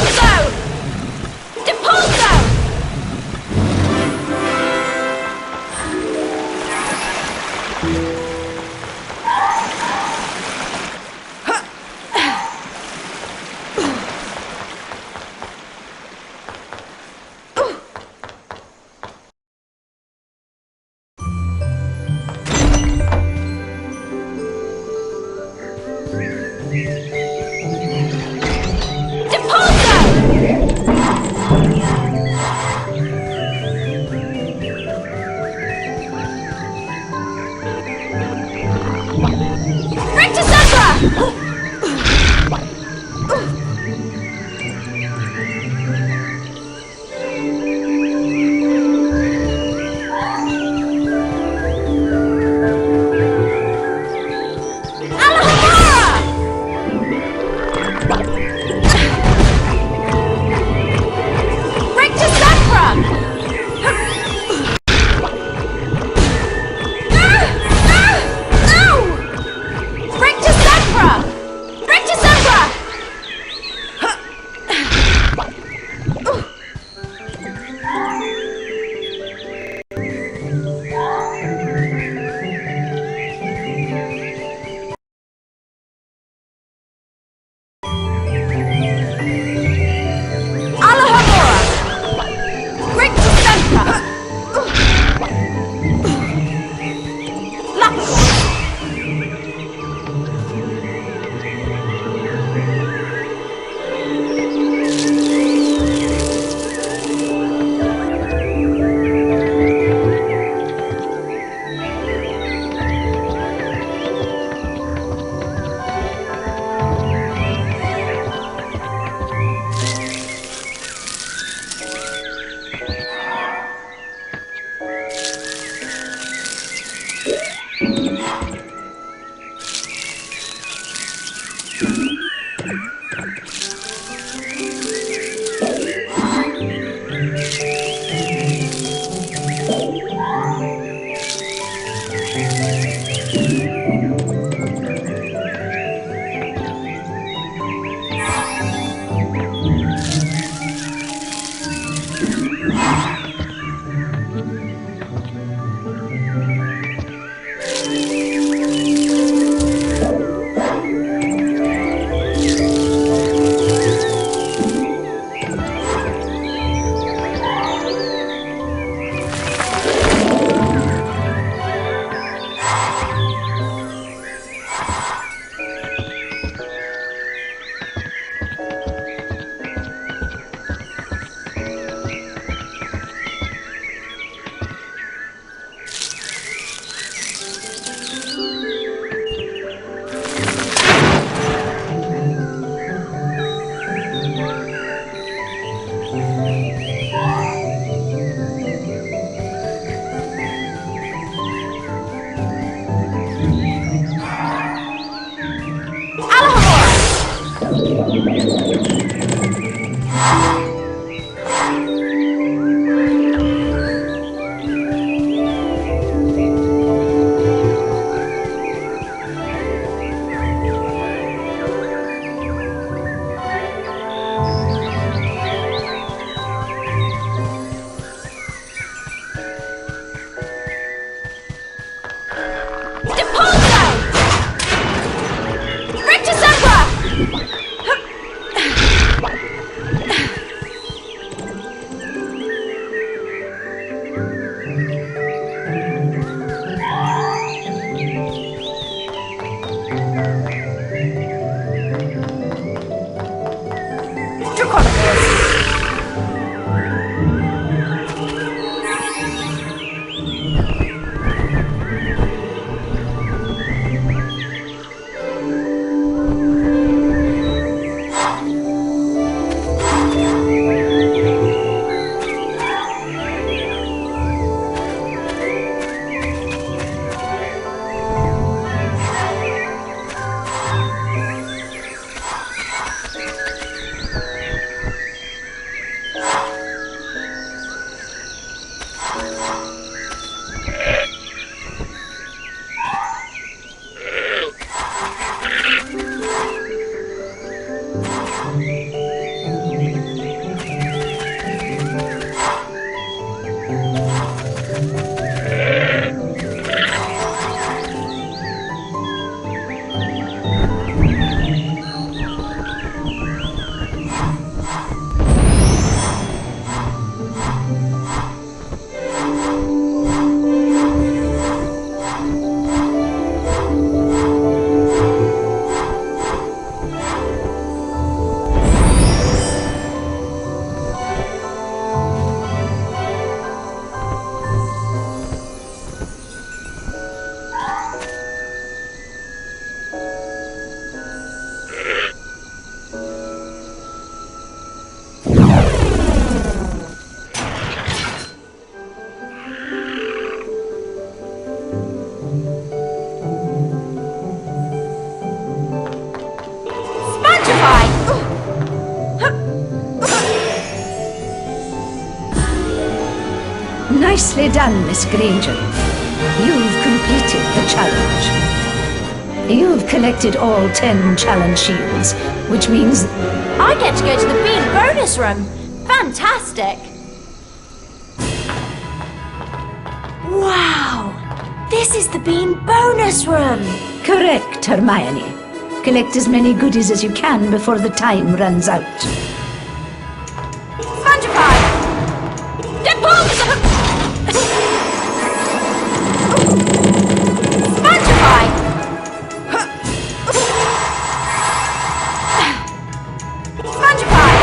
Depulso! Nicely done, Miss Granger. You've completed the challenge. You've collected all 10 challenge shields, which means I get to go to the Bean bonus room. Fantastic! Wow! This is the Bean bonus room! correct, Hermione. Collect as many goodies as you can before the time runs out. Spongify! Depulso! Spongify! Spongify!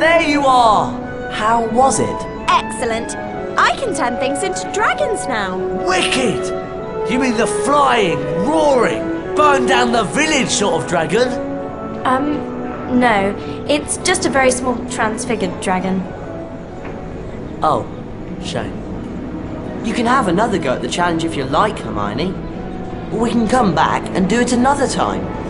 There you are! How was it? Excellent. I can turn things into dragons now. Wicked! You mean the flying, roaring, burn down the village sort of dragon? No. It's just a very small transfigured dragon. Oh, shame. You can have another go at the challenge if you like, Hermione. Or we can come back and do it another time.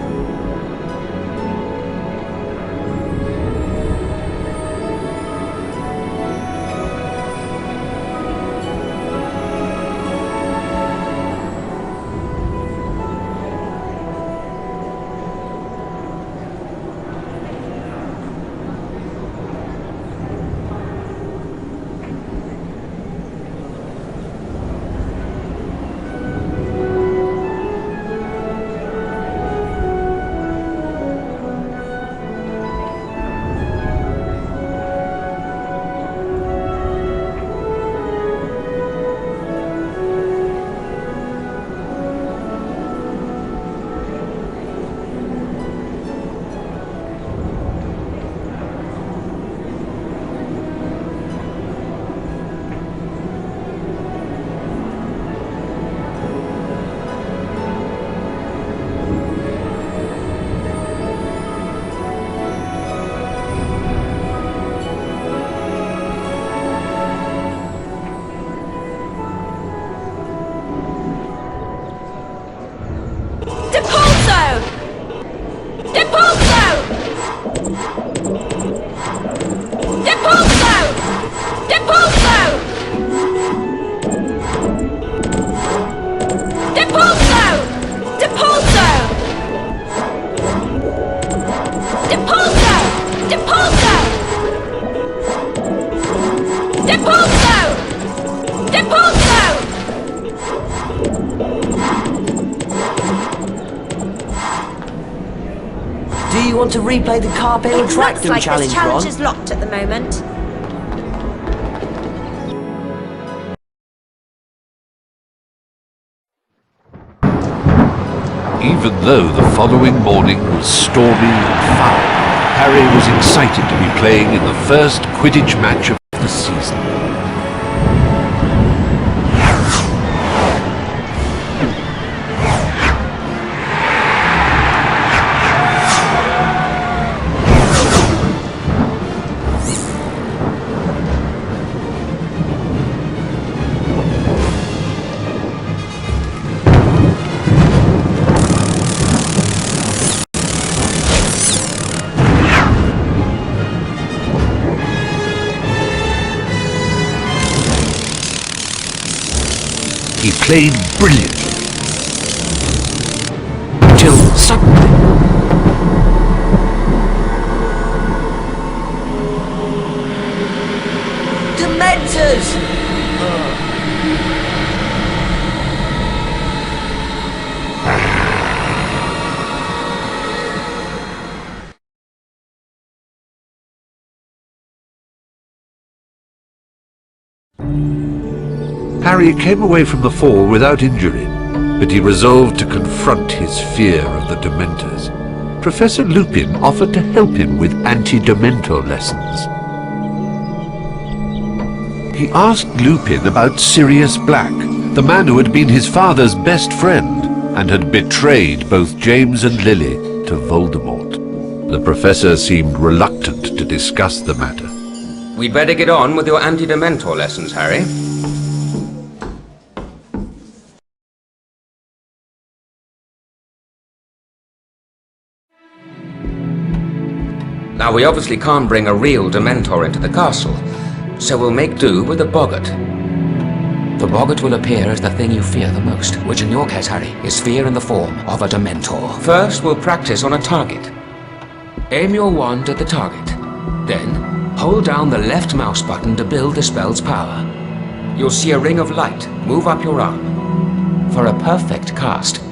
Do you want to replay the Carpe Looks Retractum like challenge, this challenge Ron? is locked at the moment. Even though the following morning was stormy and foul, Harry was excited to be playing in the first Quidditch match of the season. He played brilliantly. Until suddenly... Dementors! Harry came away from the fall without injury, but he resolved to confront his fear of the Dementors. Professor Lupin offered to help him with anti-Dementor lessons. He asked Lupin about Sirius Black, the man who had been his father's best friend and had betrayed both James and Lily to Voldemort. The professor seemed reluctant to discuss the matter. We'd better get on with your anti-Dementor lessons, Harry. Now, we obviously can't bring a real Dementor into the castle, so we'll make do with a boggart. The boggart will appear as the thing you fear the most, which in your case, Harry, is fear in the form of a Dementor. First, we'll practice on a target. Aim your wand at the target. Then, hold down the left mouse button to build the spell's power. You'll see a ring of light move up your arm. For a perfect cast,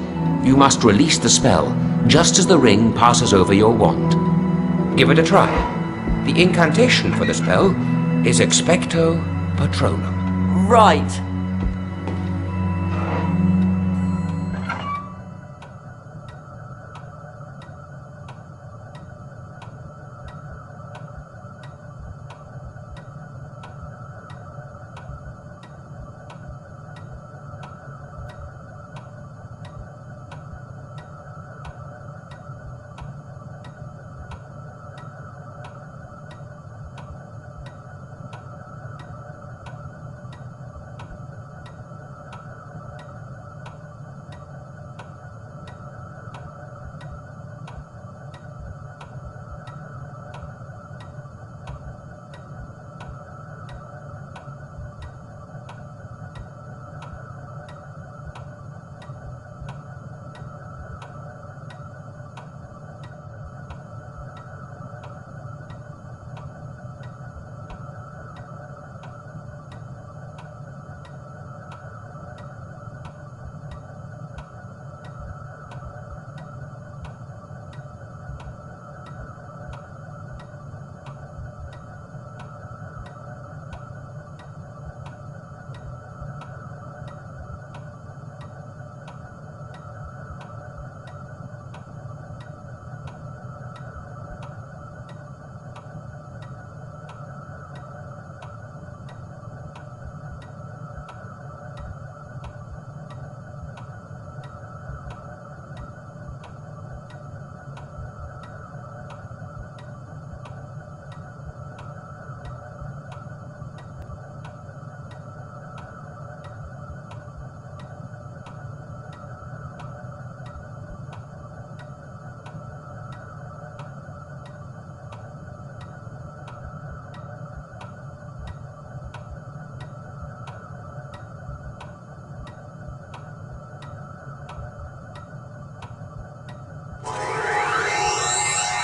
you must release the spell just as the ring passes over your wand. Give it a try. The incantation for the spell is Expecto Patronum. Right.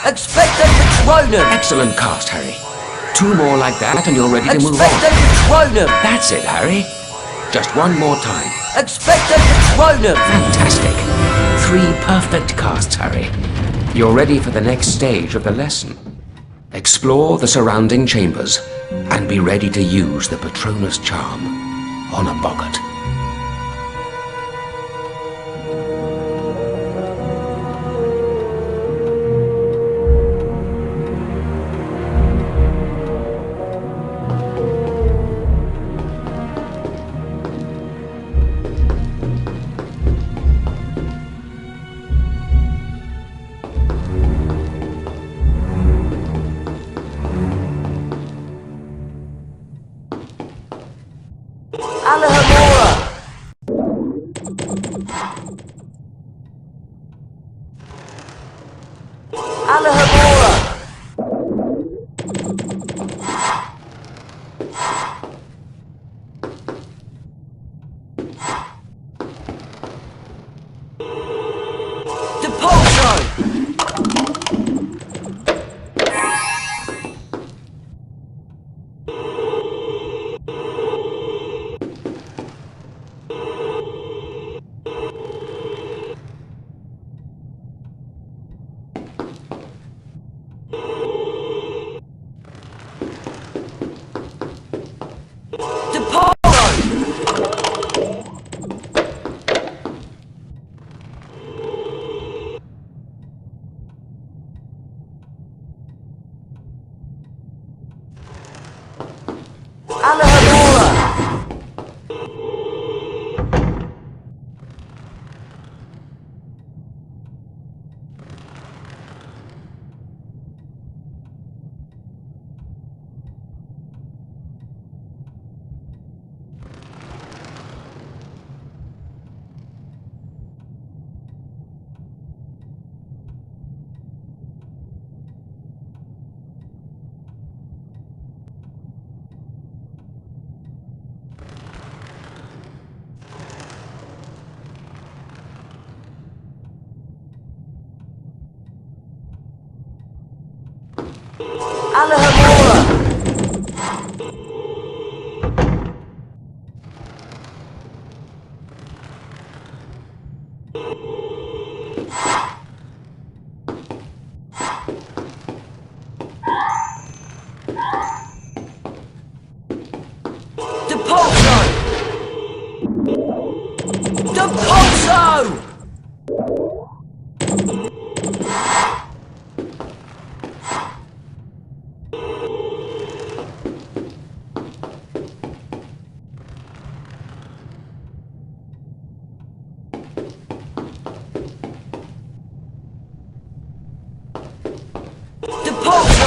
Expecto Patronum! Excellent cast, Harry. Two more like that and you're ready to move Expecto on. Patronum! That's it, Harry. Just one more time. Expecto Patronum! Fantastic. 3 perfect casts, Harry. You're ready for the next stage of the lesson. Explore the surrounding chambers and be ready to use the Patronus charm on a boggart. Alahamora! Alahamora! Depulso! Alahamora! Alahamora! Depulso! Depulso!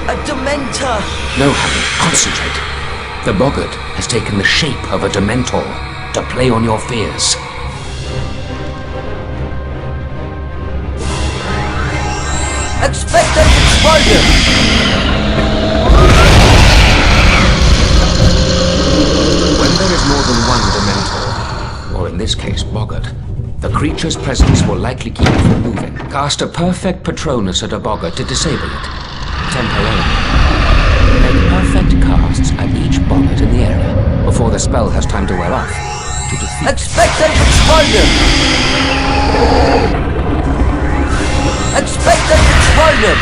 A Dementor! No, Harry, concentrate. The boggart has taken the shape of a Dementor to play on your fears. Expected explosion! When there is more than one Dementor, or in this case, boggart, the creature's presence will likely keep it from moving. Cast a perfect Patronus at a boggart to disable it. Temporarily. Make perfect casts at each boggart in the area before the spell has time to wear off. To defeat. Expected explosion! Expected explosion!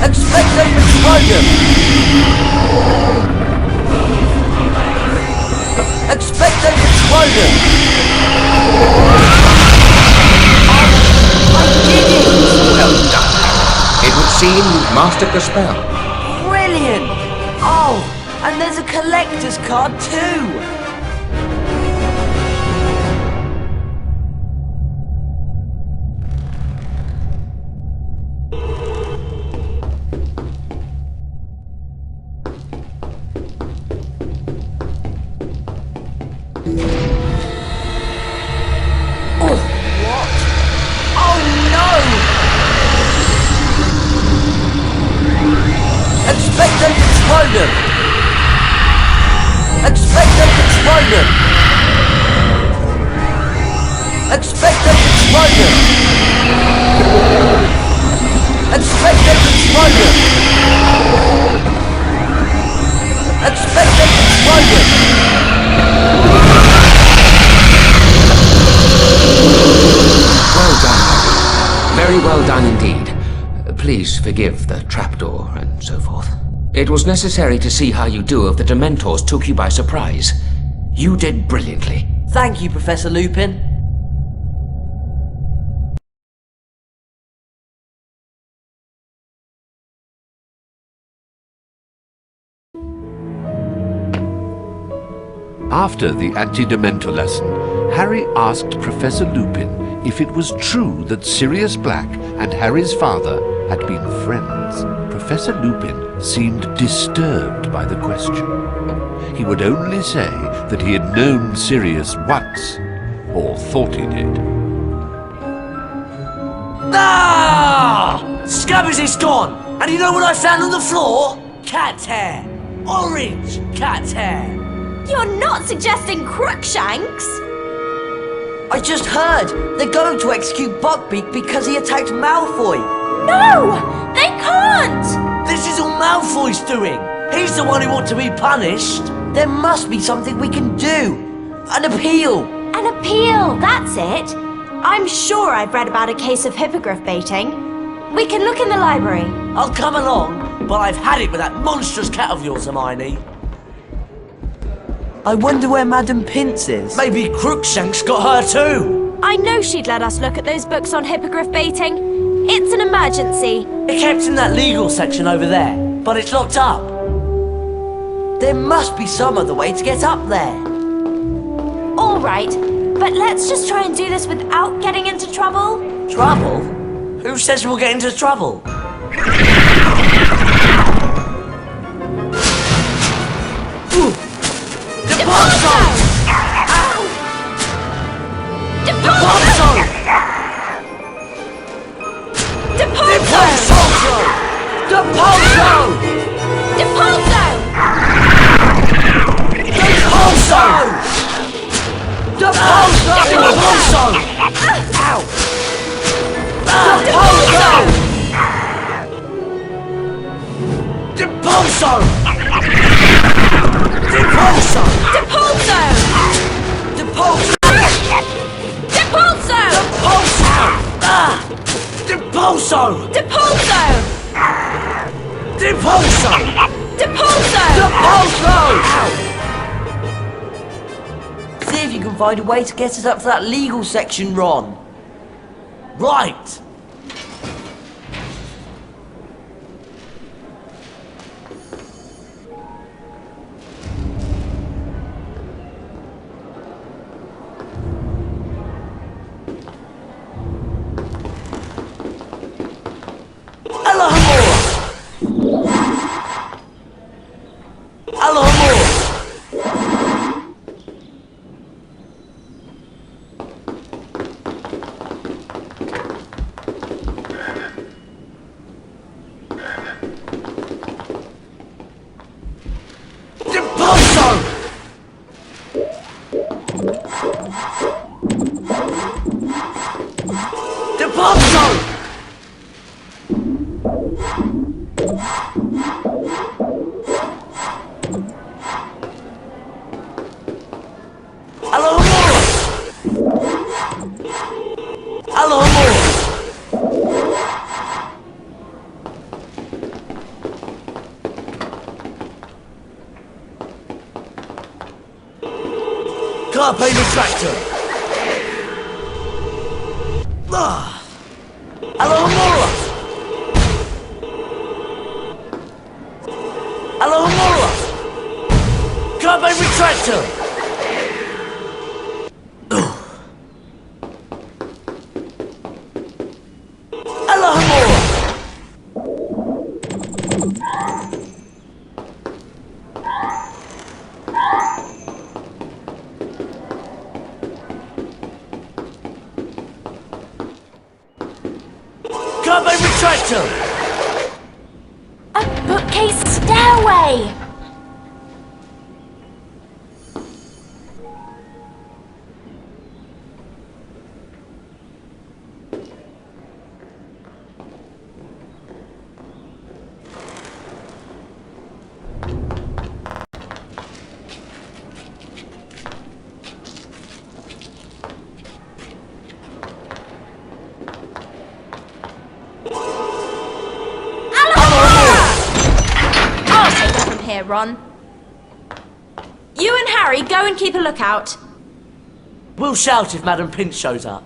Expected explosion! Expected explosion! Well done. It would seem you've mastered the spell. Brilliant! Oh, and there's a collector's card too! Expected explosion! Expected explosion! Expected explosion! Expected explosion! Expected explosion! Please forgive the trapdoor and so forth. It was necessary to see how you do if the Dementors took you by surprise. You did brilliantly. Thank you, Professor Lupin. After the anti-Dementor lesson, Harry asked Professor Lupin if it was true that Sirius Black and Harry's father had been friends. Professor Lupin seemed disturbed by the question. He would only say that he had known Sirius once, or thought he did. Ah! Scabbers is gone! And you know what I found on the floor? Cat's hair! Orange cat's hair! You're not suggesting Crookshanks? I just heard they're going to execute Buckbeak because he attacked Malfoy. No! They can't! This is all Malfoy's doing. He's the one who ought to be punished. There must be something we can do. An appeal. An appeal, that's it. I'm sure I've read about a case of hippogriff baiting. We can look in the library. I'll come along, but I've had it with that monstrous cat of yours, Hermione. I wonder where Madam Pince is. Maybe Crookshanks got her too. I know she'd let us look at those books on hippogriff baiting. It's an emergency. It kept in that legal section over there, but it's locked up. There must be some other way to get up there. All right, but let's just try and do this without getting into trouble. Trouble? Who says we'll get into trouble? Deponzo! Deponzo! Deponzo! Deponzo! Deponzo! Deponzo! Deponzo! Deponzo! Ow! Deponzo! Deponzo! Depulso! Depulso! Depulso! Depulso! Depulso! Depulso! Depulso! Depulso! Depulso! See if you can find a way to get us up to that legal section, Ron. Right! Carpe retractor! Alohomora! Alohomora! Carpe retractor! Alohomora! Carpe retractor! A bookcase stairway! here, Ron. You and Harry go and keep a lookout. We'll shout if Madam Pinch shows up.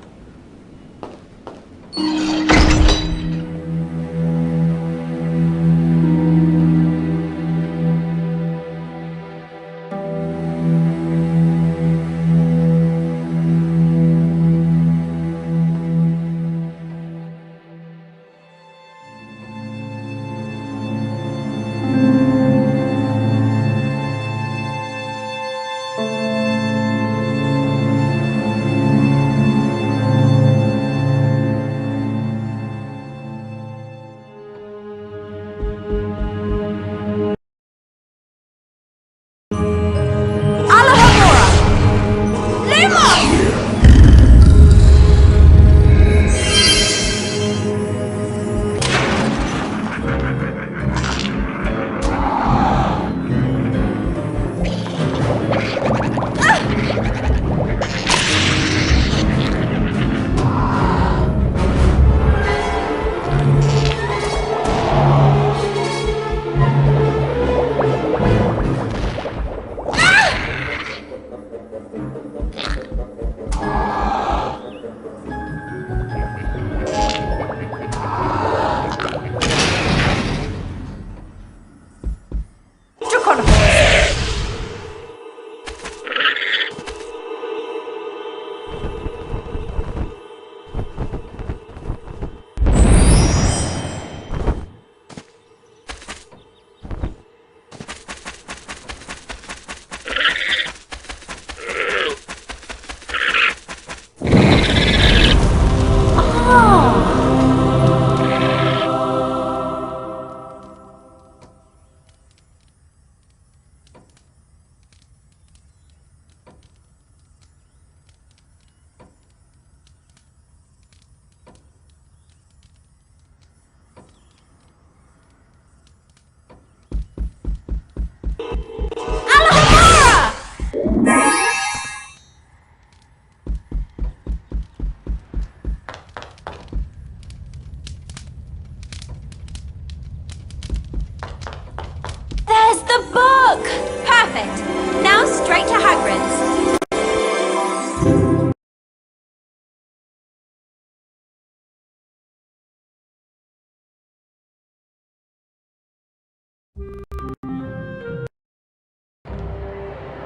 There's the book! Perfect! Now straight to Hagrid's.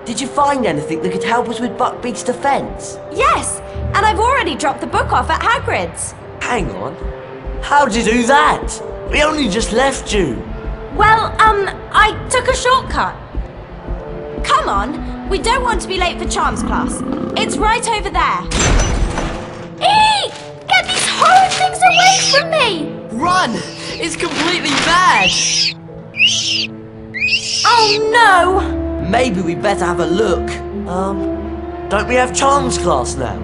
Did you find anything that could help us with Buckbeak's defense? Yes! And I've already dropped the book off at Hagrid's. Hang on. How'd you do that? We only just left you. Well, I took a shortcut. Come on, we don't want to be late for Charms class. It's right over there. Eee! Get these horrid things away from me! Run! It's completely mad! Oh no! Maybe we better have a look. Don't we have Charms class now?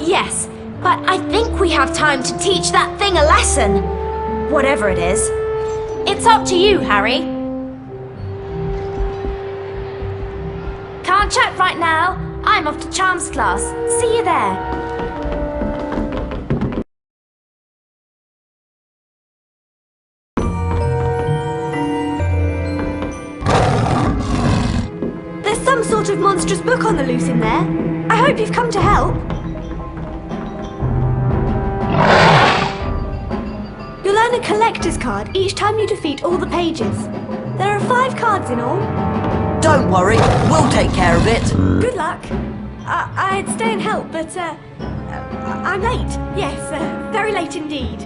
Yes, but I think we have time to teach that thing a lesson. Whatever it is. It's up to you, Harry. Can't chat right now. I'm off to Charms class. See you there. There's some sort of monstrous book on the loose in there. I hope you've come to help. You'll earn a collector's card each time you defeat all the pages. There are 5 cards in all. Don't worry, we'll take care of it. Good luck. I'd stay and help, but I'm late. Yes, very late indeed.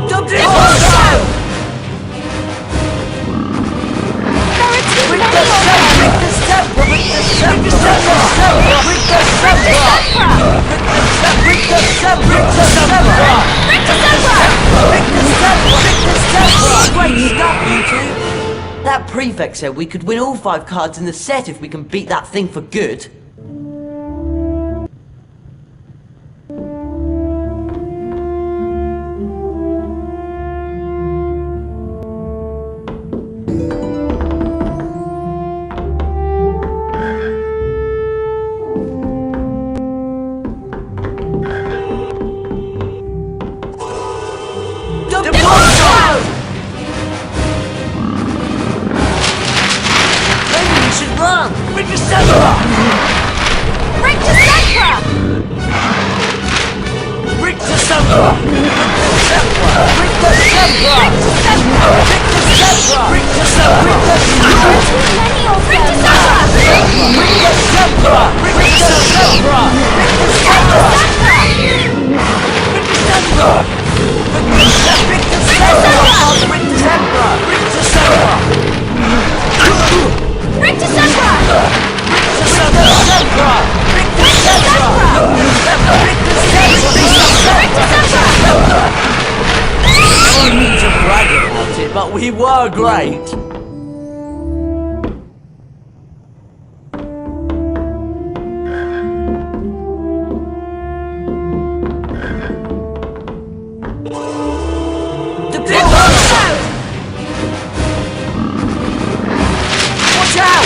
Don't do Great stuff, you two! That prefect said we could win all 5 cards in the set if we can beat that thing for good. December! Rick December! Rick December! Rick December! Rick December! Rick December! Many of them! Rick December! Rick December! Rick December! I don't mean to brag about it, but we were great. The big monster! Watch out!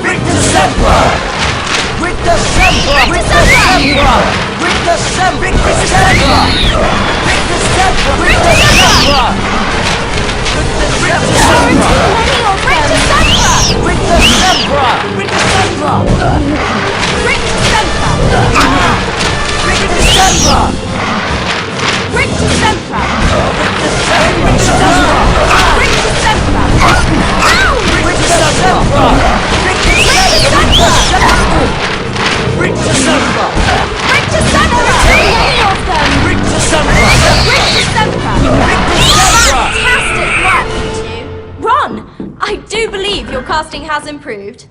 Rick December! Rick December! Rick December! Rick December! Rick December! Rick December! Rick December! Rick December! Rick December! Rick December! Rick December! Rick December! Rick December! Rick December! Rick December! Ow! Rick December! Rick December! Rick December! Rick December! Many of them! Rick December! Rick December! Rick December! Fantastic work, you two! Ron, I do believe your casting has improved.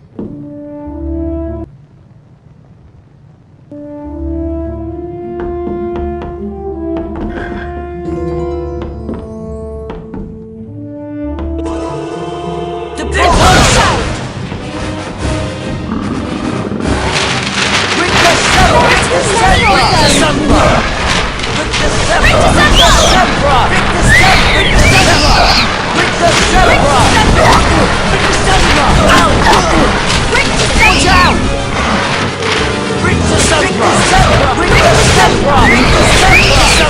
The big monster! Rick December! Rick December! Rick December! Rick December! Rick December! Rick December! Rick December! Rick December! Rick December! Rick December! Watch out! Rick December! Rick December! Rick December! Rick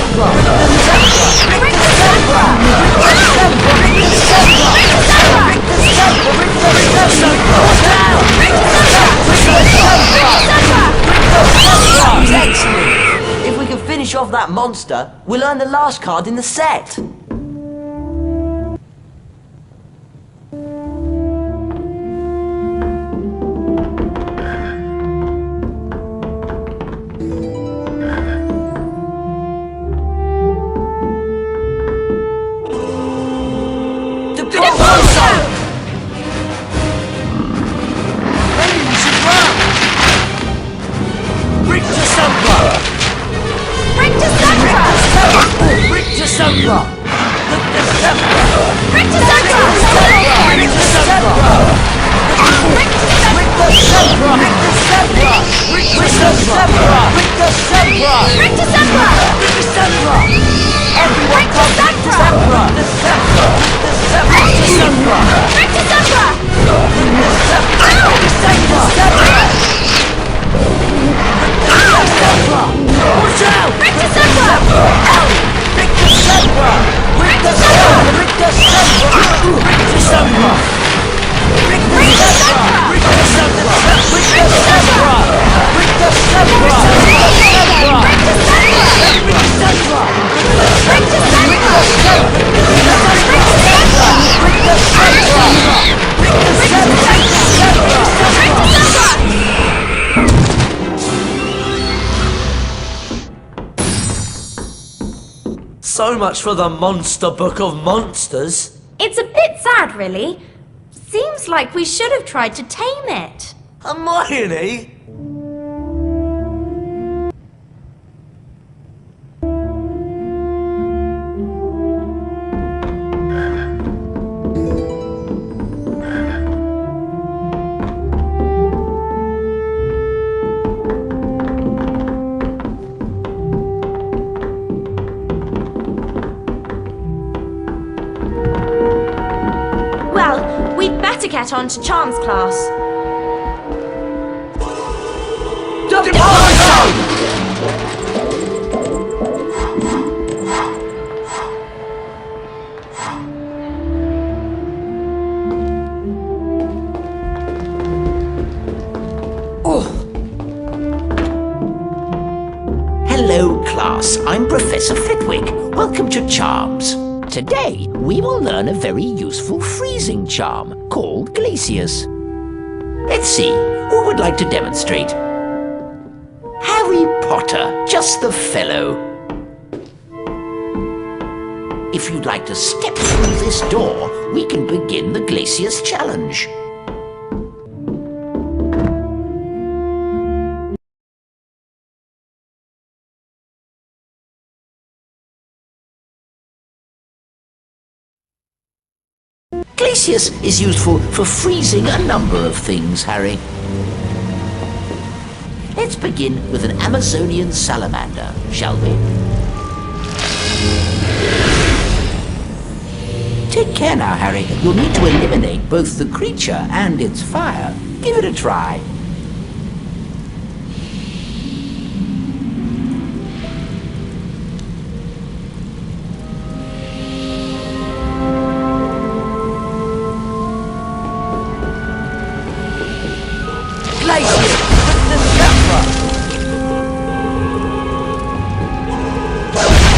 December! Rick December! Rick December! Rick December! Rick December! Rick December! Watch out! Rick December! Excellent! If we can finish off that monster, we'll earn the last card in the set. The big monster! Maybe we should run! Rick December! Rick December! Rick December! Rick December! Rick December! Rick December! Rick December! Rick December! Rick December! Rick December! Rick December! Rick December! Everyone Rick come December! December! December! December! Rick December! Watch out! Rick December! Rick December! Rick December! Rick December! Rick December! Rick December! Rick December! Rick December! Rick December! Rick So much for the Monster Book of Monsters. It's a bit sad, really. Seems like we should have tried to tame it. Hermione? Well, we'd better get on to Charms class. class, I'm Professor Fitwick. Welcome to Charms. Today, we will learn a very useful freezing charm called Glacius. Let's see, who would like to demonstrate? Harry Potter, just the fellow. If you'd like to step through this door, we can begin the Glacius challenge. Glacius is useful for freezing a number of things, Harry. Let's begin with an Amazonian salamander, shall we? Take care now, Harry. You'll need to eliminate both the creature and its fire. Give it a try.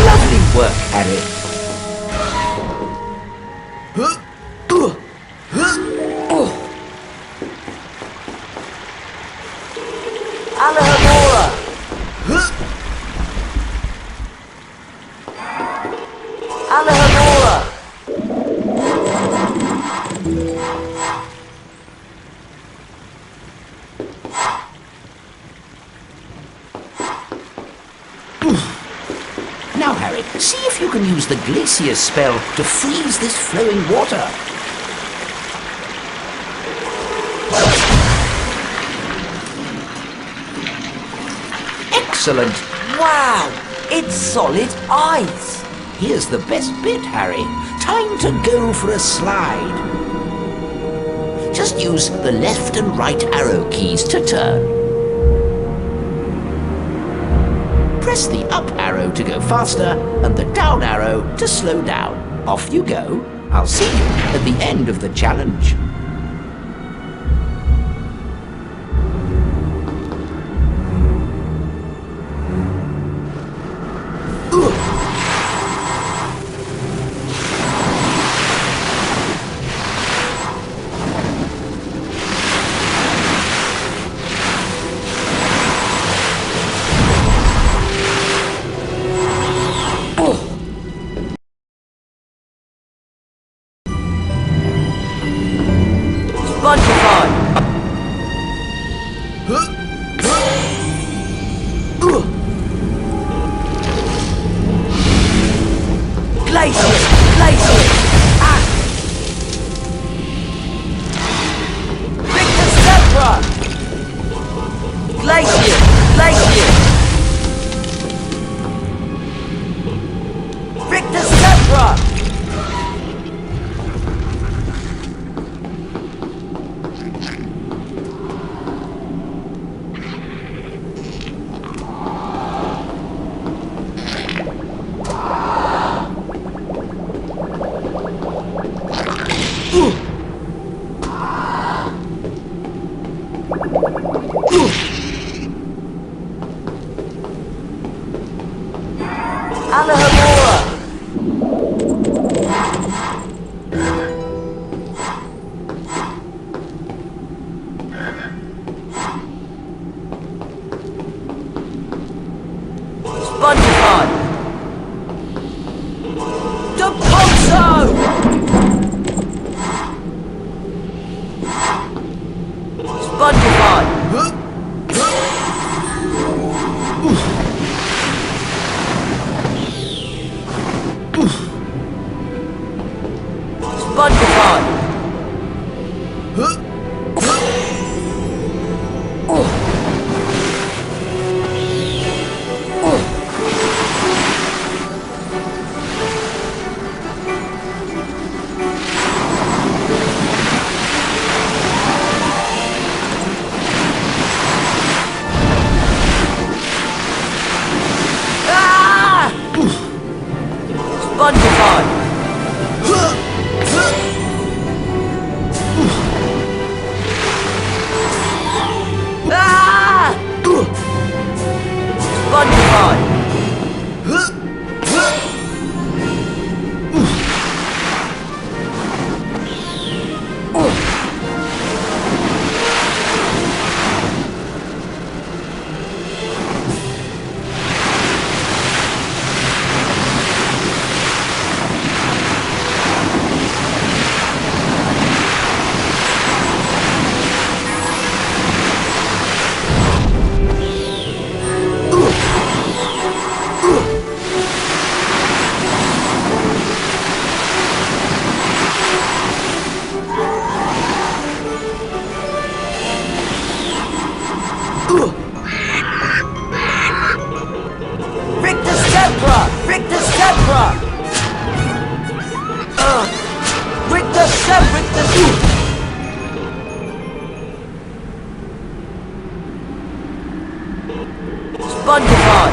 Lovely work, Harry. Alahamora! Alahamora! Now, Harry, see if you can use the Glacius spell to freeze this flowing water. Excellent. Wow! It's solid ice! Here's the best bit, Harry. Time to go for a slide. Just use the left and right arrow keys to turn. Press the up arrow to go faster and the down arrow to slow down. Off you go. I'll see you at the end of the challenge. Bunchify! Glacier! Glacier! Ah! Victor Sepra! Glacier! Glacier! Victor Sepra! Alahamora! Spongepod! Depulso! Spongepod! Spongepod! Ah! Spongepod! Spongify!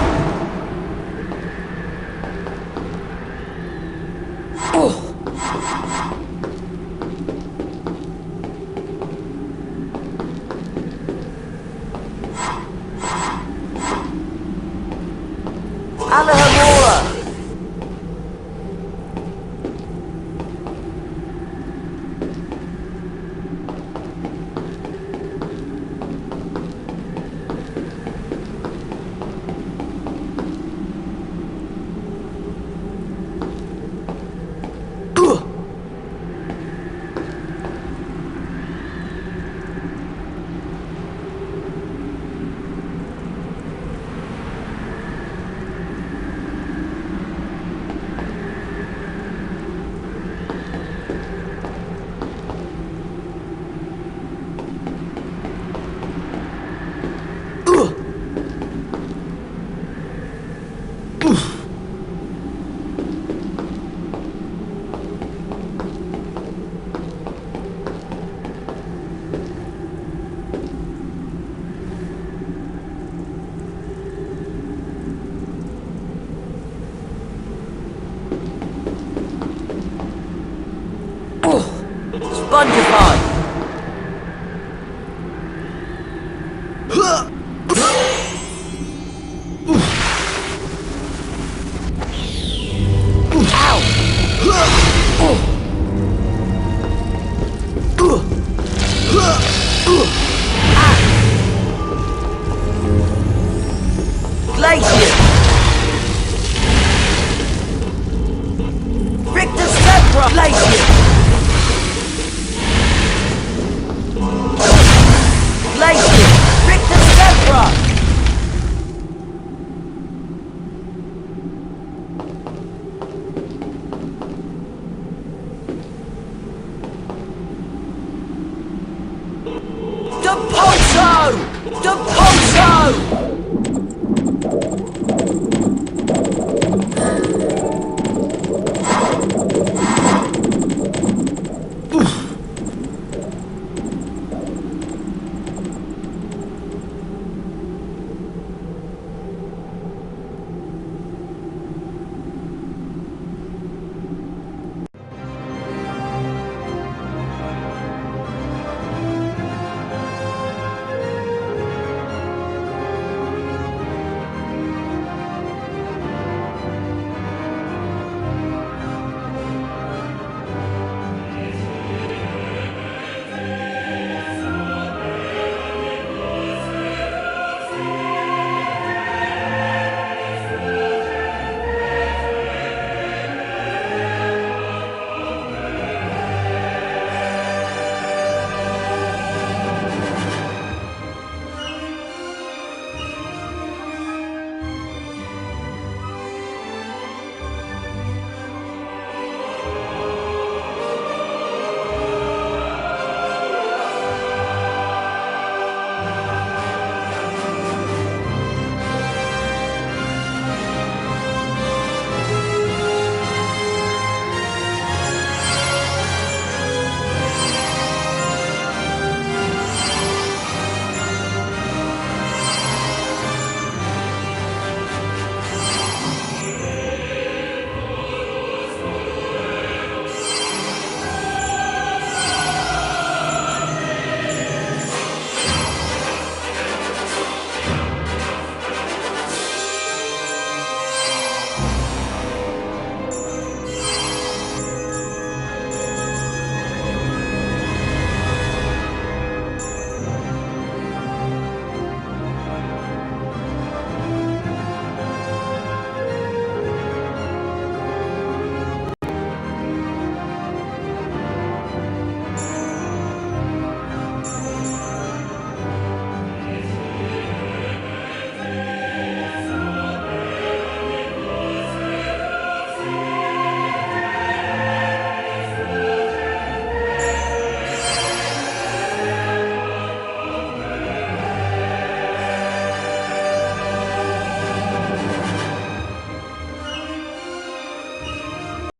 Alahamora! Spongify! Glacier! Victor Stepra! Glacier! Glacier! Victor Stepra! Depulso! Depulso!